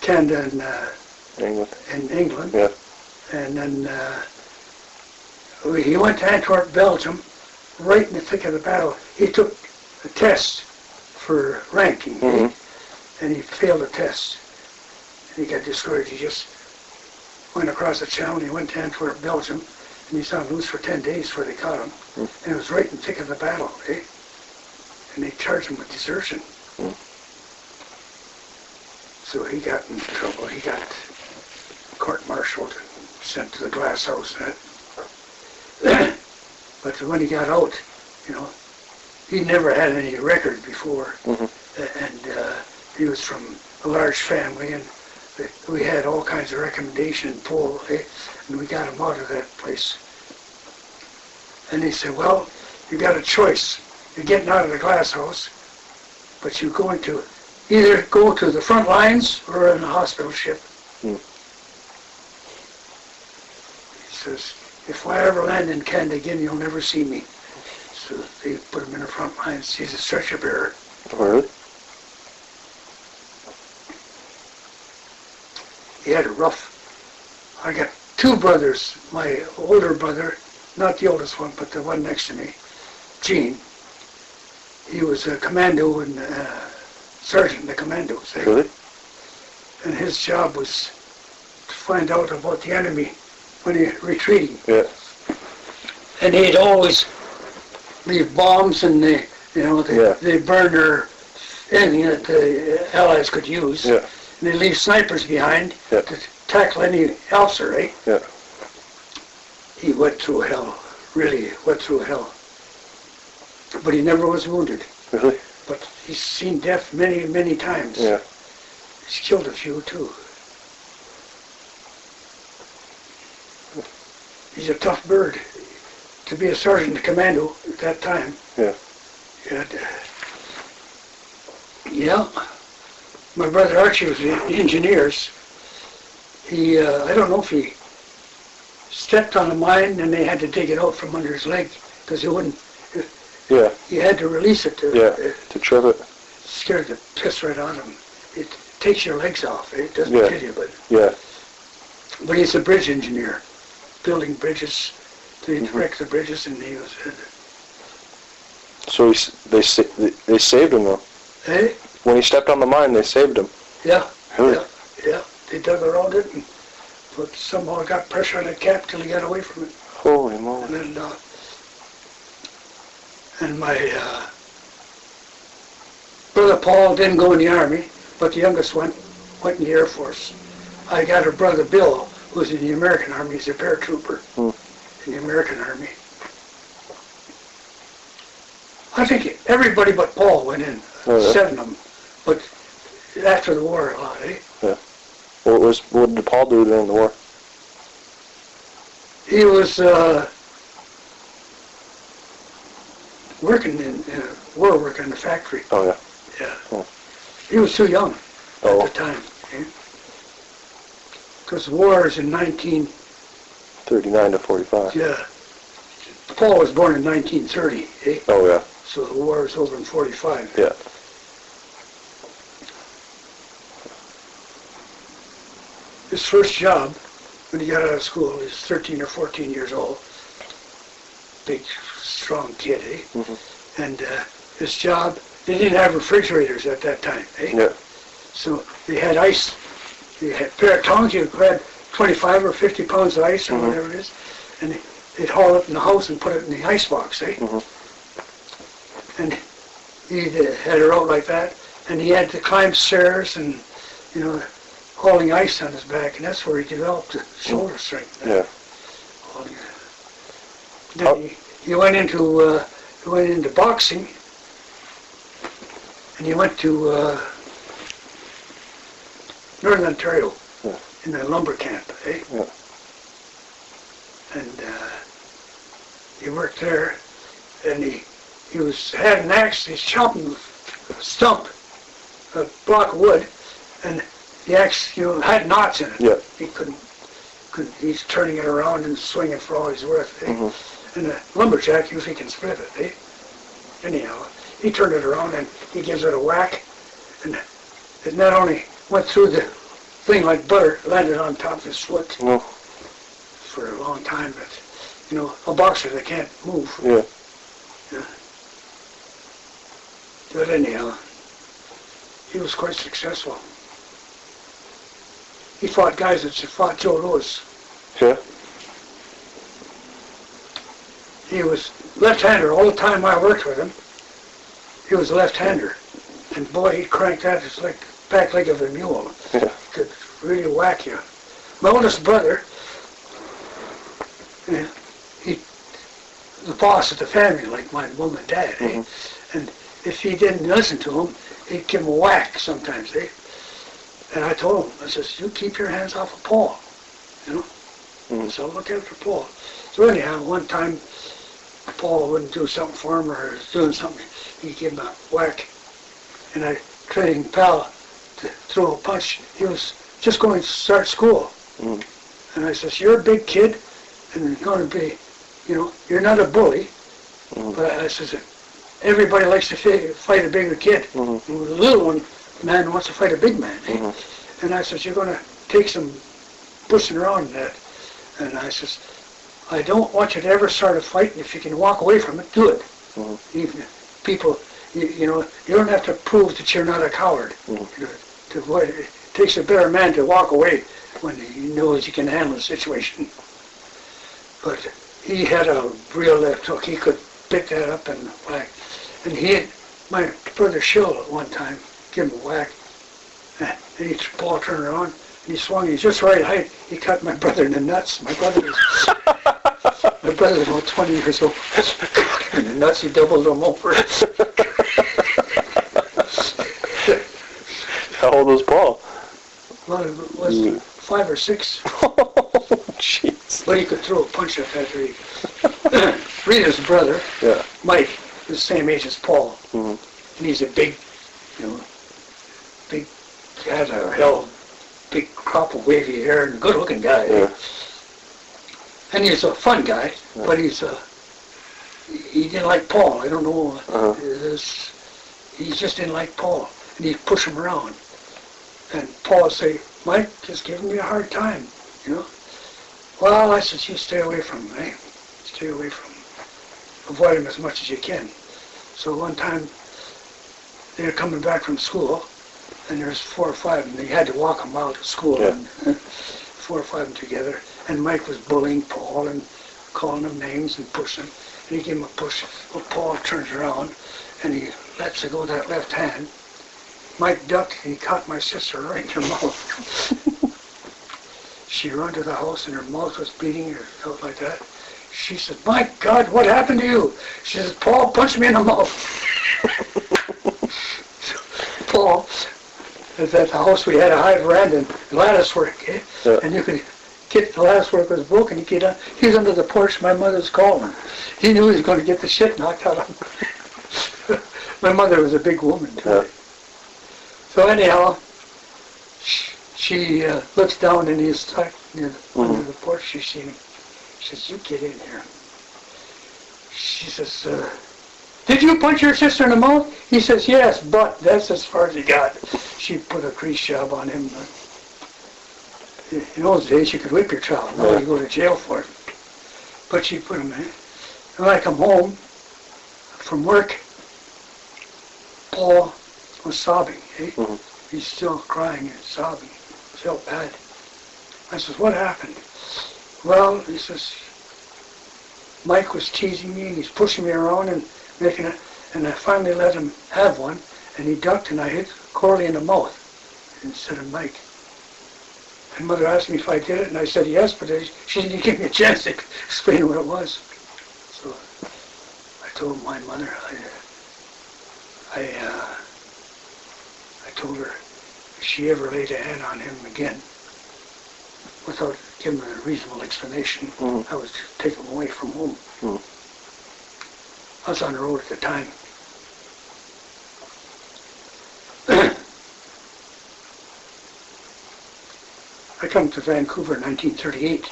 Canada and England. Yeah. And then he went to Antwerp, Belgium, right in the thick of the battle. He took a test for ranking, and he failed the test. And he got discouraged. He just went across the channel, and he went to Antwerp, Belgium, and he's on loose for 10 days before they caught him. And it was right in the thick of the battle, eh? And they charged him with desertion. So he got in trouble. He got court-martialed and sent to the glass house. But when he got out, you know, he never had any record before. And he was from a large family, and we had all kinds of recommendation and pull, eh? And we got him out of that place. And he said, well, you got a choice. You're getting out of the glass house, but you're going to either go to the front lines or in a hospital ship. He says, if I ever land in Canada again, you'll never see me. So they put him in the front lines. He's a stretcher bearer. Really? He had a rough. I got two brothers. My older brother, not the oldest one, but the one next to me, Gene. He was a commando and sergeant in the commandos. Eh? Really? And his job was to find out about the enemy when he retreating. Yeah. And he'd always leave bombs, and they burn their anything that the Allies could use. Yeah. And they leave snipers behind to tackle any elser, right? Yeah. He went through hell, really went through hell. But he never was wounded. Really? But he's seen death many, many times. Yeah. He's killed a few too. He's a tough bird. To be a sergeant in commando at that time. Yeah. Yeah. My brother Archie was in engineers. He, I don't know if he stepped on a mine and they had to dig it out from under his leg because he wouldn't. Yeah. He had to release it to trip it. Scared the piss right out of him. It takes your legs off. It doesn't kill you, but. Yeah. But he's a bridge engineer, building bridges. They wreck the bridges, and he was. So they saved him though. Hey. When he stepped on the mine, they saved him. Yeah. Really? Yeah. They dug around it, but somehow got pressure on the cap till he got away from it. Holy moly! And my brother Paul didn't go in the army, but the youngest one went in the Air Force. I got a brother Bill, who's in the American Army. He's a paratrooper in the American Army. I think everybody but Paul went in. 7 of them, but after the war a lot, eh? Yeah. What did Paul do during the war? He was working in work in the factory. Oh yeah. Yeah. Oh. He was too young at the time, because the war is in 1939 to 45. Yeah. Paul was born in 1930, eh? Oh yeah. So the war is over in 45. Yeah. His first job, when he got out of school, he was 13 or 14 years old. Big, strong kid, eh? And his job, they didn't have refrigerators at that time, eh? Yeah. So they had ice. They had a pair of tongs, you had 25 or 50 pounds of ice or whatever it is, and they'd haul it in the house and put it in the ice box, eh? And he had her out like that, and he had to climb stairs and, hauling ice on his back, and that's where he developed the shoulder strength. Yeah. Then he went into boxing, and he went to Northern Ontario in the lumber camp, eh? Yeah. And he worked there, and he had an axe. He's chopping a stump, a block of wood, and the axe, had knots in it. Yeah. He couldn't. He's turning it around and swinging for all he's worth. Eh? And a lumberjack usually can split it. Eh? Anyhow, he turned it around and he gives it a whack, and it not only went through the thing like butter, landed on top of his foot for a long time. But a boxer, they can't move. Yeah. But anyhow, he was quite successful. He fought guys that fought Joe Louis. Yeah. he was left-hander all the time I worked with him. He was a left-hander. And boy, he cranked that just like the back leg of a mule. Yeah. He could really whack you. My oldest brother, he the boss of the family, like my mom and dad, and if he didn't listen to him, he'd give him a whack sometimes, And I told him, I says, you keep your hands off of Paul, So look after Paul. So anyhow, one time, Paul wouldn't do something for him or was doing something, he'd give him a whack. And I trading pal to throw a punch. He was just going to start school. And I says, you're a big kid, and you're going to be, you're not a bully. But I says, everybody likes to fight a bigger kid. The little man wants to fight a big man. And I says, you're going to take some pushing around that. And I says, I don't want you to ever start a fight, and if you can walk away from it, do it. Even if people, you don't have to prove that you're not a coward. It takes a better man to walk away when he knows he can handle the situation. But he had a real left hook. He could pick that up and whack. And he had my brother Shill at one time give him a whack. And Paul turned around and he swung. He's just right height. He cut my brother in the nuts. My brother was about 20 years old. In the nuts, he doubled him over. How old was Paul? Well, it was 5 or 6. Oh, jeez. But he could throw a punch at that rate. Rita's brother, Mike, is the same age as Paul. And he's a big, had a big crop of wavy hair and a good-looking guy. And he's a fun guy, but he didn't like Paul. I don't know. He just didn't like Paul. And he'd push him around. And Paul would say, Mike, just giving me a hard time, Well, I said, you stay away from him, Stay away from him. Avoid him as much as you can. So one time, they were coming back from school, and there was 4 or 5, and they had to walk them out of school, and 4 or 5 of them together. And Mike was bullying Paul and calling him names and pushing him. And he gave him a push. Well, Paul turns around, and he lets go that left hand. Mike ducked, and he caught my sister right in her mouth. She ran to the house, and her mouth was bleeding, or felt like that. She said, my God, what happened to you? She says, Paul punched me in the mouth. Paul, at the house, we had a high veranda and lattice work, and you could get the lattice work was broken. You get he was under the porch. My mother's calling. He knew he was going to get the shit knocked out of him. My mother was a big woman too. So anyhow, she looks down and he's stuck under the porch. She's seen him. She says, you get in here. She says, did you punch your sister in the mouth? He says, yes, but that's as far as he got. She put a grease job on him. In those days, you could whip your child. Now you go to jail for it. But she put him in. And when I come home from work, Paul was sobbing. He's still crying and sobbing. Felt bad. I says, what happened? Well, he says, Mike was teasing me and he's pushing me around and making it, and I finally let him have one, and he ducked and I hit Corley in the mouth instead of Mike. And Mother asked me if I did it, and I said yes, but she didn't give me a chance to explain what it was. So I told my mother, I told her if she ever laid a hand on him again, without giving a reasonable explanation, I was to take him away from home. I was on the road at the time. I come to Vancouver in 1938.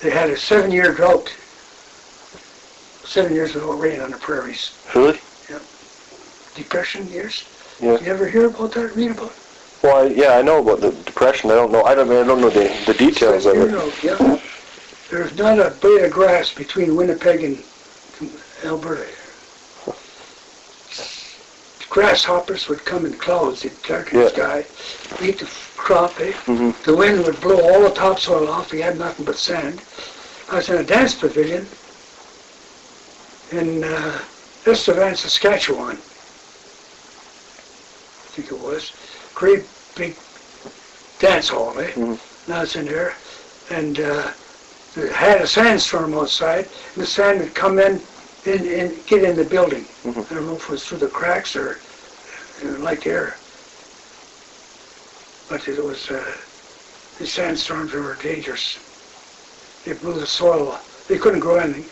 They had a 7-year drought. 7 years without rain on the prairies. Really? Yeah. Depression years. Yeah. You ever hear about that? Read about it? Well, I know about the Depression. I don't know the details of it. Yeah. There's not a blade of grass between Winnipeg and Alberta. Grasshoppers would come in clouds, they'd darken the sky, eat the crop, eh? The wind would blow all the topsoil off. We had nothing but sand. I was in a dance pavilion in Estevan, Saskatchewan. I think it was. Great big dance hall, eh? And I was in there, and it had a sandstorm outside, and the sand would come in and get in the building. I don't know if it was through the cracks or like air. But it was, the sandstorms were dangerous. They blew the soil. They couldn't grow anything.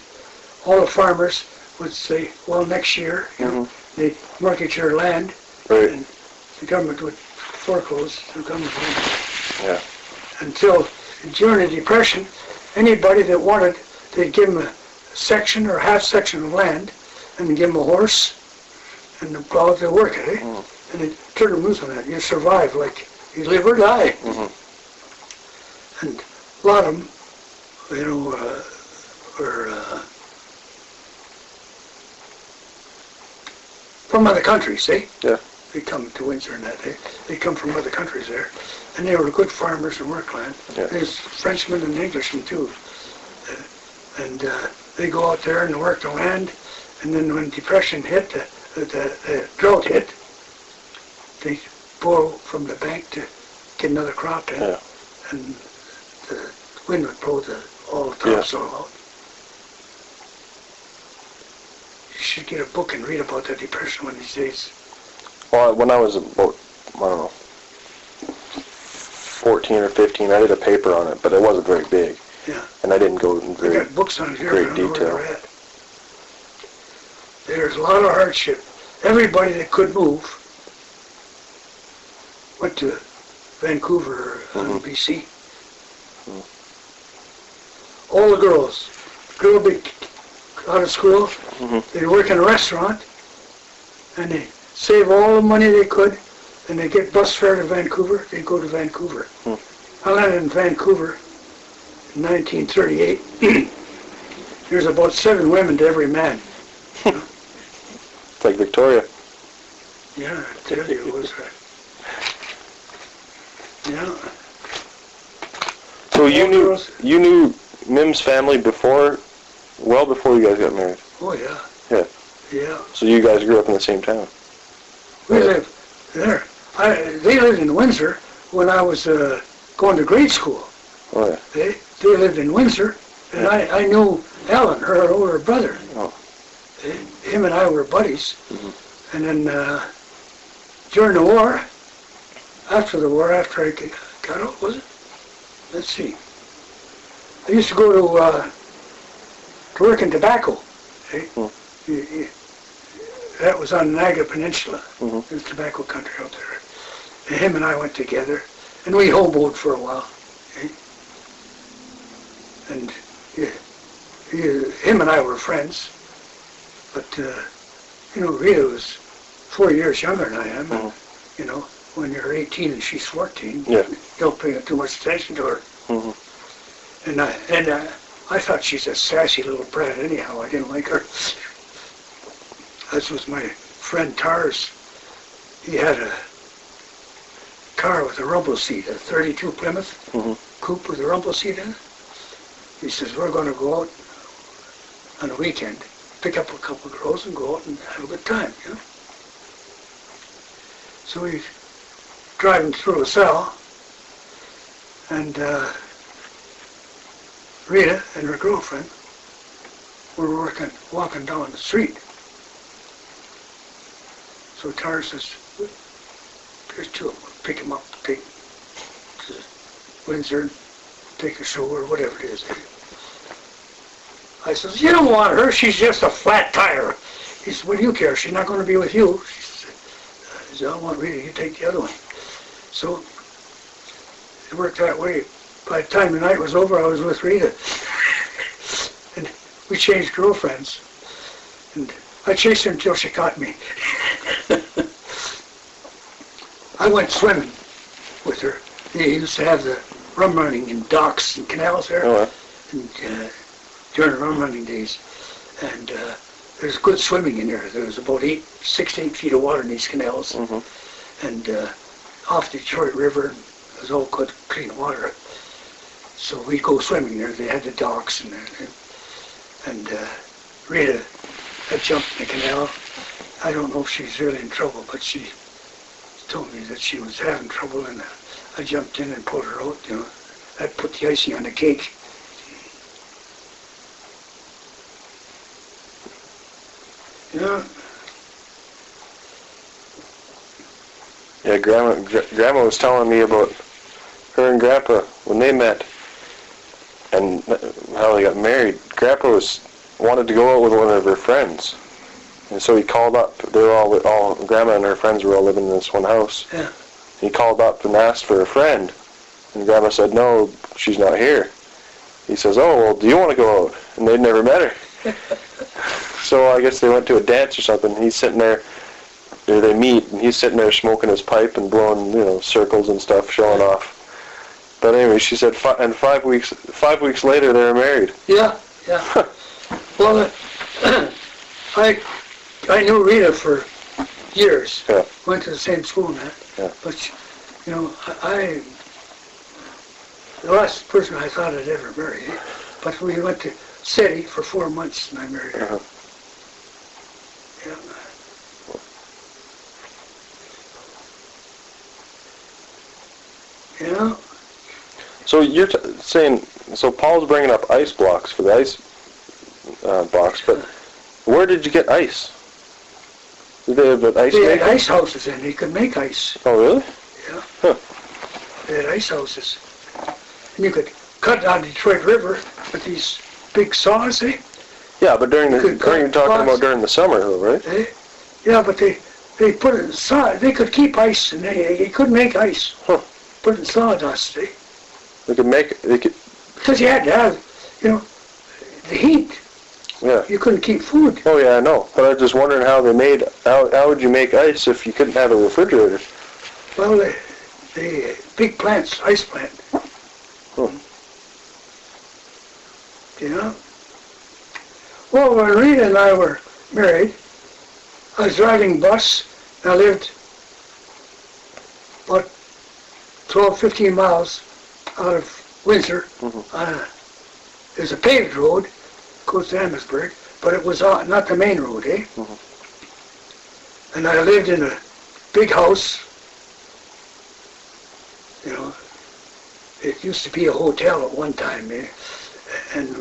All the farmers would say, well, next year, you know, they'd mortgage your land, and the government would foreclose the government land. Yeah. Until during the Depression, anybody that wanted, they'd give them a section or half section of land and give them a horse and go out there work it, eh? And they turn them loose on that. You survive, like you live or die. And a lot of them, you know, were from other countries, eh? Yeah. They come to Windsor and that. They come from other countries there. And they were good farmers and work land. Yeah. There's Frenchmen and Englishmen too. And they go out there and work the land. And then when Depression hit, the drought hit, they borrow from the bank to get another crop in. Yeah. And the wind would blow all the topsoil out. You should get a book and read about the Depression one of these days. Well, when I was about, I don't know, 14 or 15, I did a paper on it, but it wasn't very big. Yeah. And I didn't go in I very got books on it here, great but I don't know detail. where they're at. There's a lot of hardship. Everybody that could move went to Vancouver, BC. All the girls be out of school, they'd work in a restaurant, and they save all the money they could, and they get bus fare to Vancouver, they go to Vancouver. I landed in Vancouver in 1938. There's about 7 women to every man. It's like Victoria. Yeah, I tell you, it was. Yeah. So you All knew girls. you knew Mim's family well before you guys got married. Oh yeah. Yeah. Yeah. So you guys grew up in the same town. We lived there. They lived in Windsor when I was going to grade school. Oh yeah. They lived in Windsor, and I knew Alan, her older brother. Oh. Him and I were buddies. And then during the war, after the war, after I got out, was it? Let's see. I used to go to work in tobacco. That was on Niagara Peninsula. There's tobacco country out there. And him and I went together, and we hoboed for a while. And him and I were friends. But, you know, Rita was 4 years younger than I am. And, you know, when you're 18 and she's 14, you don't pay too much attention to her. And I thought she's a sassy little brat anyhow. I didn't like her. This was my friend Tars. He had a car with a rumble seat, a 32 Plymouth coupe with a rumble seat in it. He says, we're going to go out on a weekend, pick up a couple of girls and go out and have a good time, you know. So we driving through LaSalle, and Rita and her girlfriend were walking down the street. So Tara says, there's 2 of them, pick them up, take to Windsor, take a show or whatever it is. I says, you don't want her, she's just a flat tire. He said, what do you care, she's not going to be with you. She said, I don't want Rita, you take the other one. So it worked that way. By the time the night was over, I was with Rita. And we changed girlfriends. And I chased her until she caught me. I went swimming with her. They used to have the rum running in docks and canals there. And, during the rum running days. And there's good swimming in there. There was about 6 to 8 feet of water in these canals. And off the Detroit River, was all good, clean water. So we go swimming there. They had the docks and everything. And Rita had jumped in the canal. I don't know if she's really in trouble, but she told me that she was having trouble, and I jumped in and pulled her out. You know, I put the icing on the cake. Yeah. Yeah, Grandma was telling me about her and Grandpa when they met and how they got married. Grandpa wanted to go out with one of her friends, and so he called up. They were all Grandma and her friends were all living in this one house. Yeah. He called up and asked for a friend, and Grandma said, "No, she's not here." He says, "Oh, well, do you want to go out?" And they'd never met her. So I guess they went to a dance or something. He's sitting there. They meet, and he's sitting there smoking his pipe and blowing, circles and stuff, showing off. But anyway, she said, and 5 weeks later, they were married. Yeah, yeah. Well, I knew Rita for years. Yeah. Went to the same school and that. Yeah. But, the last person I thought I'd ever marry. But we went to SETI for 4 months, and I married her. Uh-huh. Yeah. Yeah. So you're saying, so Paul's bringing up ice blocks for the ice box, but where did you get ice? Did they have an ice They had maker? ice houses and they could make ice. Oh, really? Yeah. Huh. They had ice houses. And you could cut down the Detroit River with these big saws, eh? Yeah, but you're Good talking blocks. about during the summer, though, right? Eh? Yeah, but they put it in saw. They could keep ice, and they couldn't make ice. Huh. Put it in sawdust, eh? They could, Because you had to have, the heat. yeah. You couldn't keep food. Oh, yeah, I know. But I was just wondering how would you make ice if you couldn't have a refrigerator? Well, the big plants, ice plant. Hmm. Well, when Rita and I were married, I was driving bus, and I lived about 12, 15 miles out of Windsor. Mm-hmm. There's a paved road, goes to Amherstburg, but it was not the main road, eh? Mm-hmm. And I lived in a big house. It used to be a hotel at one time, eh? And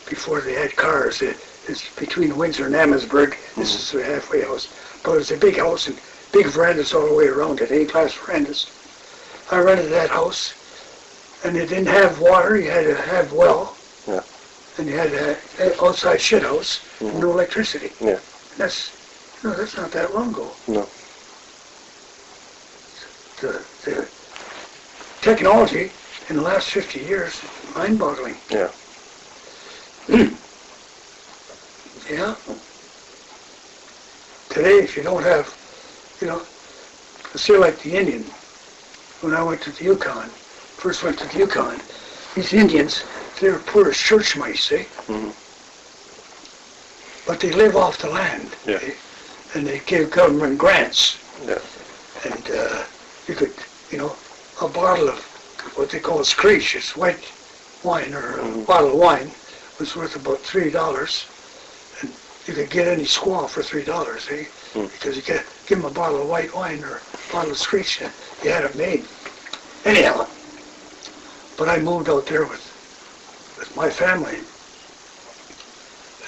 before they had cars, it's between Windsor and Amherstburg. Mm-hmm. This is the halfway house. But it's a big house and big verandas all the way around it, A-class verandas. I rented that house, and it didn't have water. You had to have well. Yeah. And you had an outside shit house, Mm-hmm. no electricity. Yeah. And that's not that long ago. No. The technology in the last 50 years, mind-boggling. Yeah. Yeah. Today, if you don't have, it's sort of like the Indian. When I went to the Yukon, first went to the Yukon, these Indians, they were poor as church mice, eh? Mm-hmm. But they live off the land, Yeah. eh? And they give government grants. Yeah. And you could, a bottle of what they call screech, it's white wine, or a bottle of wine, was worth about $3. And you could get any squaw for $3, eh? Because you could give them a bottle of white wine or a bottle of screech, and you had it made. Anyhow, but I moved out there with my family,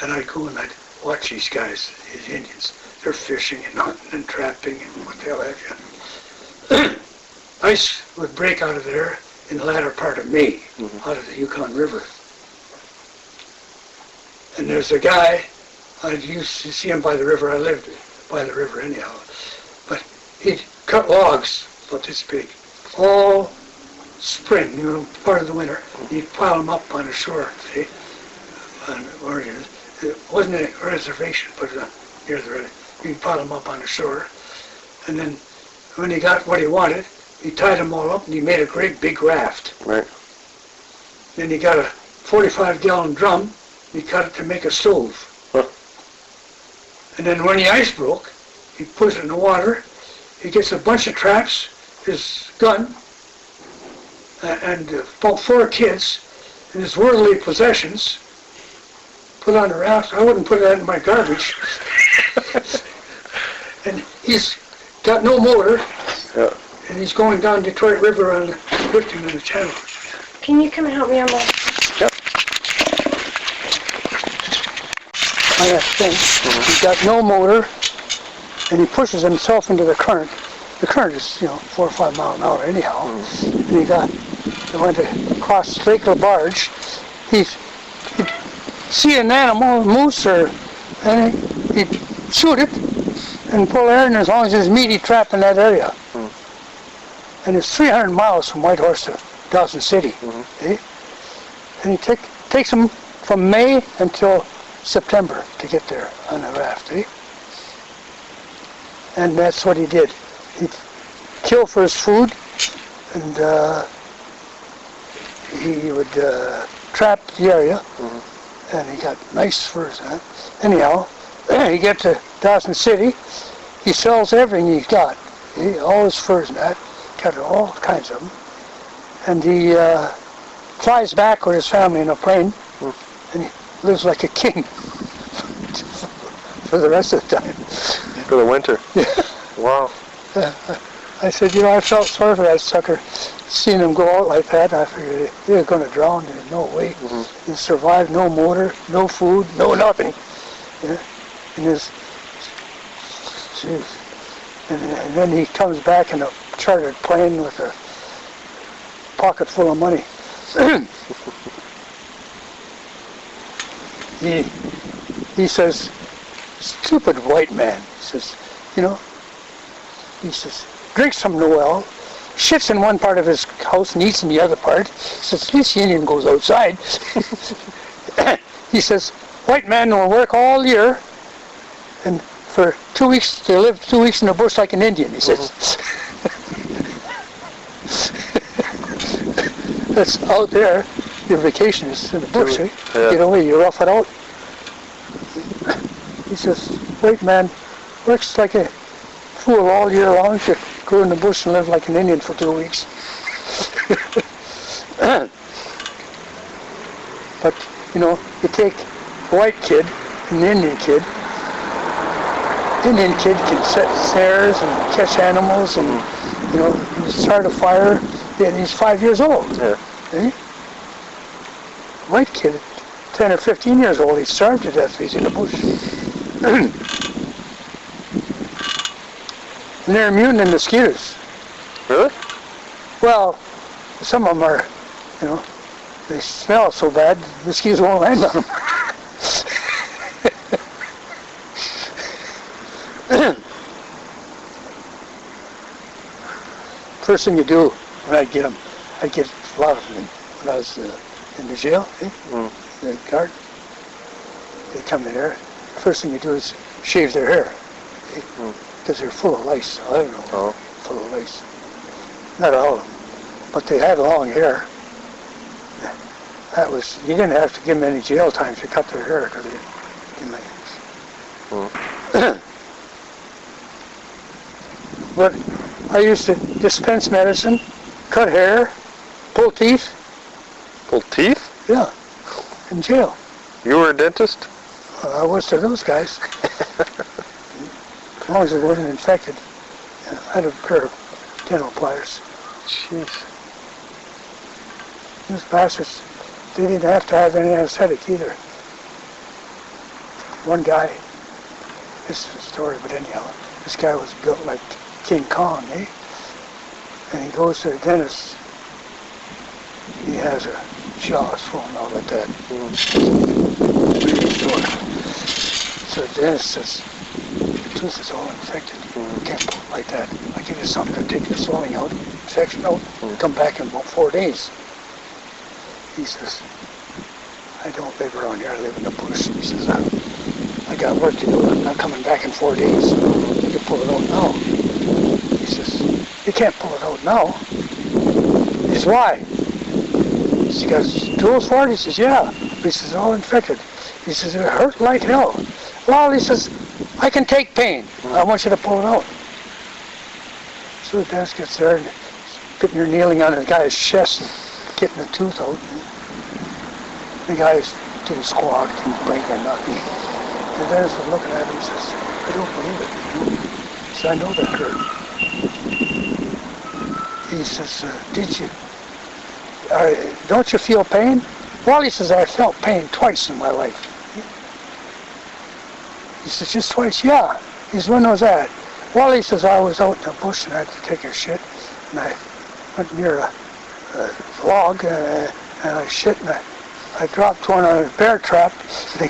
and I'd go and I'd watch these guys, these Indians. They're fishing and hunting and trapping and what the hell have you. Ice would break out of there in the latter part of May, out of the Yukon River. And there's a guy, I used to see him by the river. I lived by the river anyhow. But he'd cut logs about this big all spring, part of the winter. He'd pile them up on the shore, see? Or it wasn't a reservation, but near the river. He'd pile them up on the shore. And then when he got what he wanted, he tied them all up and he made a great big raft. Right. Then he got a 45-gallon drum. He cut it to make a stove. Huh. And then when the ice broke, he puts it in the water. He gets a bunch of traps, his gun, and about 4 kids and his worldly possessions put on a raft. I wouldn't put that in my garbage. And he's got no motor, and he's going down Detroit River on drifting in the channel. Can you come and help me on that? Yep. On that thing. He's got no motor, and he pushes himself into the current. The current is, 4 or 5 miles an hour anyhow. And he went across Lake LaBarge. He'd see an animal, a moose, and he'd shoot it and pull air, and as long as there's meat, he'd trap in that area. And it's 300 miles from Whitehorse to Dawson City. And he takes them from May until September to get there on a raft. And that's what he did. He'd kill for his food, and he would trap the area, and he got nice furs. Anyhow, he gets to Dawson City, he sells everything he's got, all his furs and that, got all kinds of them, and he flies back with his family in a plane, and he lives like a king for the rest of the time. For the winter? Yeah. Wow. I said, I felt sorry for that sucker, seeing him go out like that. I figured he was going to drown. There's no way. He survived, no motor, no food, no nothing. And and then he comes back in a chartered plane with a pocket full of money. He says, stupid white man. He says, drinks from the well, shits in one part of his house and eats in the other part. He says, at least the Indian goes outside. He says, white man will work all year, and for 2 weeks, they live 2 weeks in the bush like an Indian, he says. That's out there. Your vacation is in the bush, eh? Yeah. Get away, you rough it out. He says, white man works like a fool all year long to go in the bush and live like an Indian for 2 weeks. But, you take a white kid and an Indian kid. Indian kid can set snares and catch animals and, start a fire. And he's 5 years old. Yeah. Eh? White kid, 10 or 15 years old, he's starved to death if he's in the bush. And they're immune to mosquitoes. Really? Well, some of them are, they smell so bad, mosquitoes won't land on them. First thing you do when I'd get them, I'd get a lot of them when I was in the jail, the guard. They come in there. First thing you do is shave their hair, because they're full of lice. I don't know, full of lice. Not all of them, but they had long hair. You didn't have to give them any jail time to cut their hair, because they didn't But I used to dispense medicine, cut hair, pull teeth. Pull teeth? Yeah, in jail. You were a dentist? I was to those guys. As long as it wasn't infected. I had a pair of dental pliers. Jeez. Those bastards, they didn't have to have any anesthetic either. One guy, this is a story, but anyhow, this guy was built like King Kong, eh? And he goes to the dentist. He has a jaws full now like that. So the dentist says, the tooth is all infected. You can't pull it like that. I give you something to take the swelling out, infection out, come back in about 4 days. He says, I don't live around here, I live in the bush. He says, I got work to do, I'm not coming back in 4 days. You can pull it out now. He says, you can't pull it out now. He says, why? He goes, tools for it? He says, yeah. He says, all infected. He says, it hurt like hell. Well, he says, I can take pain. I want you to pull it out. So the dentist gets there and putting her kneeling on the guy's chest and getting the tooth out. The guy didn't squawk, didn't blink or nothing. The dentist was looking at him and says, I don't believe it. He said, I know that hurt. He says, did you? Don't you feel pain? Well, he says, I felt pain twice in my life. He says, just twice? Yeah. He says, when was that? Well, he says, I was out in the bush and I had to take a shit. And I went near a log and I shit and I dropped one on a bear trap and they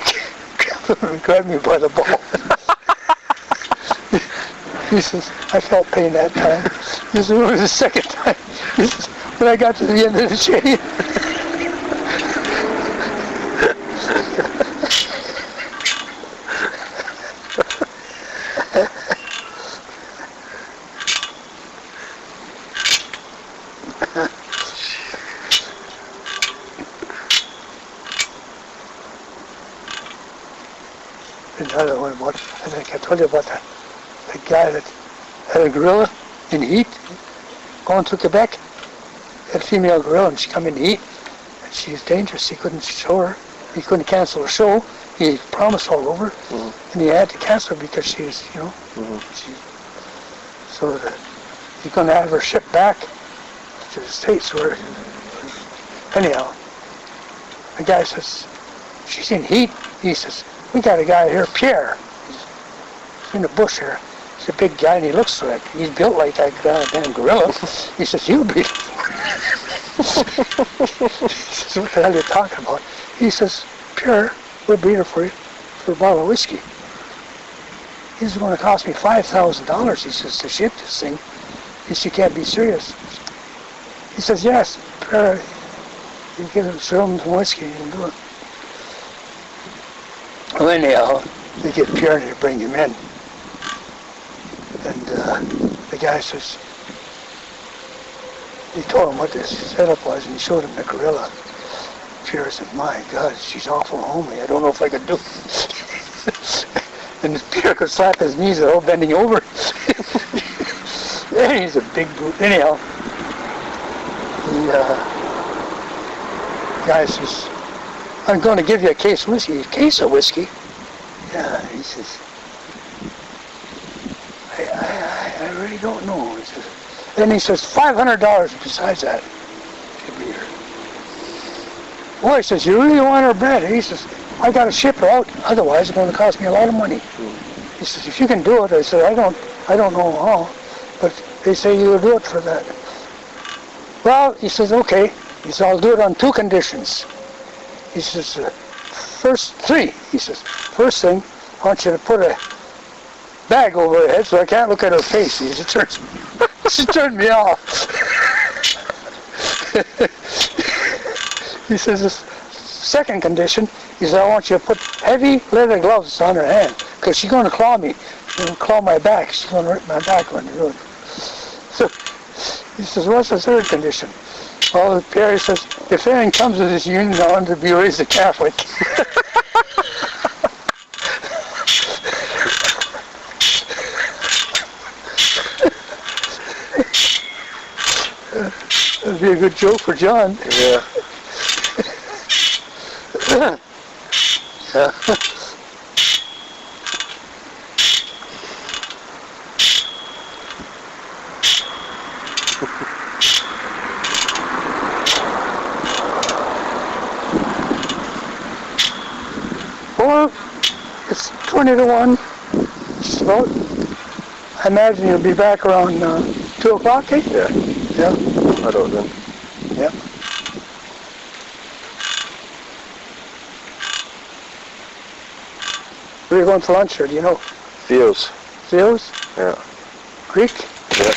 grabbed me by the ball. He says, I felt pain that time. He says, it was the second time. He says, when I got to the end of the chain. Another one about, I think I told you about the guy that had a gorilla in heat going to Quebec. Had a female gorilla and she come in to eat and she's dangerous. He couldn't show her. He couldn't cancel the show. He promised all over and he had to cancel her because she was, you know, he's going to have her shipped back to the States where, anyhow, the guy says, she's in heat. He says, we got a guy here, Pierre. He's in the bush here. He's a big guy and he looks like, he's built like that damn gorilla. He says, you be. He says, what the hell are you talking about? He says, Pierre, we'll be here for you for a bottle of whiskey. This is going to cost me $5,000, he says, to ship this thing. He says, you can't be serious. He says, yes, Pierre, you give him some whiskey and you can do it. Well, anyhow, they get Pierre to bring him in. And the guy says, he told him what this setup was and he showed him the gorilla. Pierre said, my God, she's awful homely. I don't know if I could do it. And Pierre could slap his knees without bending over. And he's a big brute. Anyhow, the guy says, I'm going to give you a case of whiskey. A case of whiskey? Yeah, he says, I really don't know. He says, then he says, $500 besides that. Boy, he says, you really want her bread? He says, I got to ship her out, otherwise it's going to cost me a lot of money. He says, if you can do it, I said, I don't know how, but they say you'll do it for that. Well, he says, okay. He says, I'll do it on 2 conditions. He says, first 3. He says, first thing, I want you to put a bag over her head so I can't look at her face. He says, she turned me off. He says, the second condition, he says, I want you to put heavy leather gloves on her hand because she's going to claw me. She's going to claw my back. She's going to rip my back when you do it. So he says, what's the third condition? Well, Pierre says, if anything comes of this union, I want to be raised a Catholic. That'd be a good joke for John. Yeah. Yeah. Well, it's 20 to 1, just about. I imagine you'll be back around 2 o'clock, eh? Yeah. Yeah. I don't know. Yeah. Where are you going for lunch, or do you know? Theo's. Theo's? Yeah. Greek? Yeah.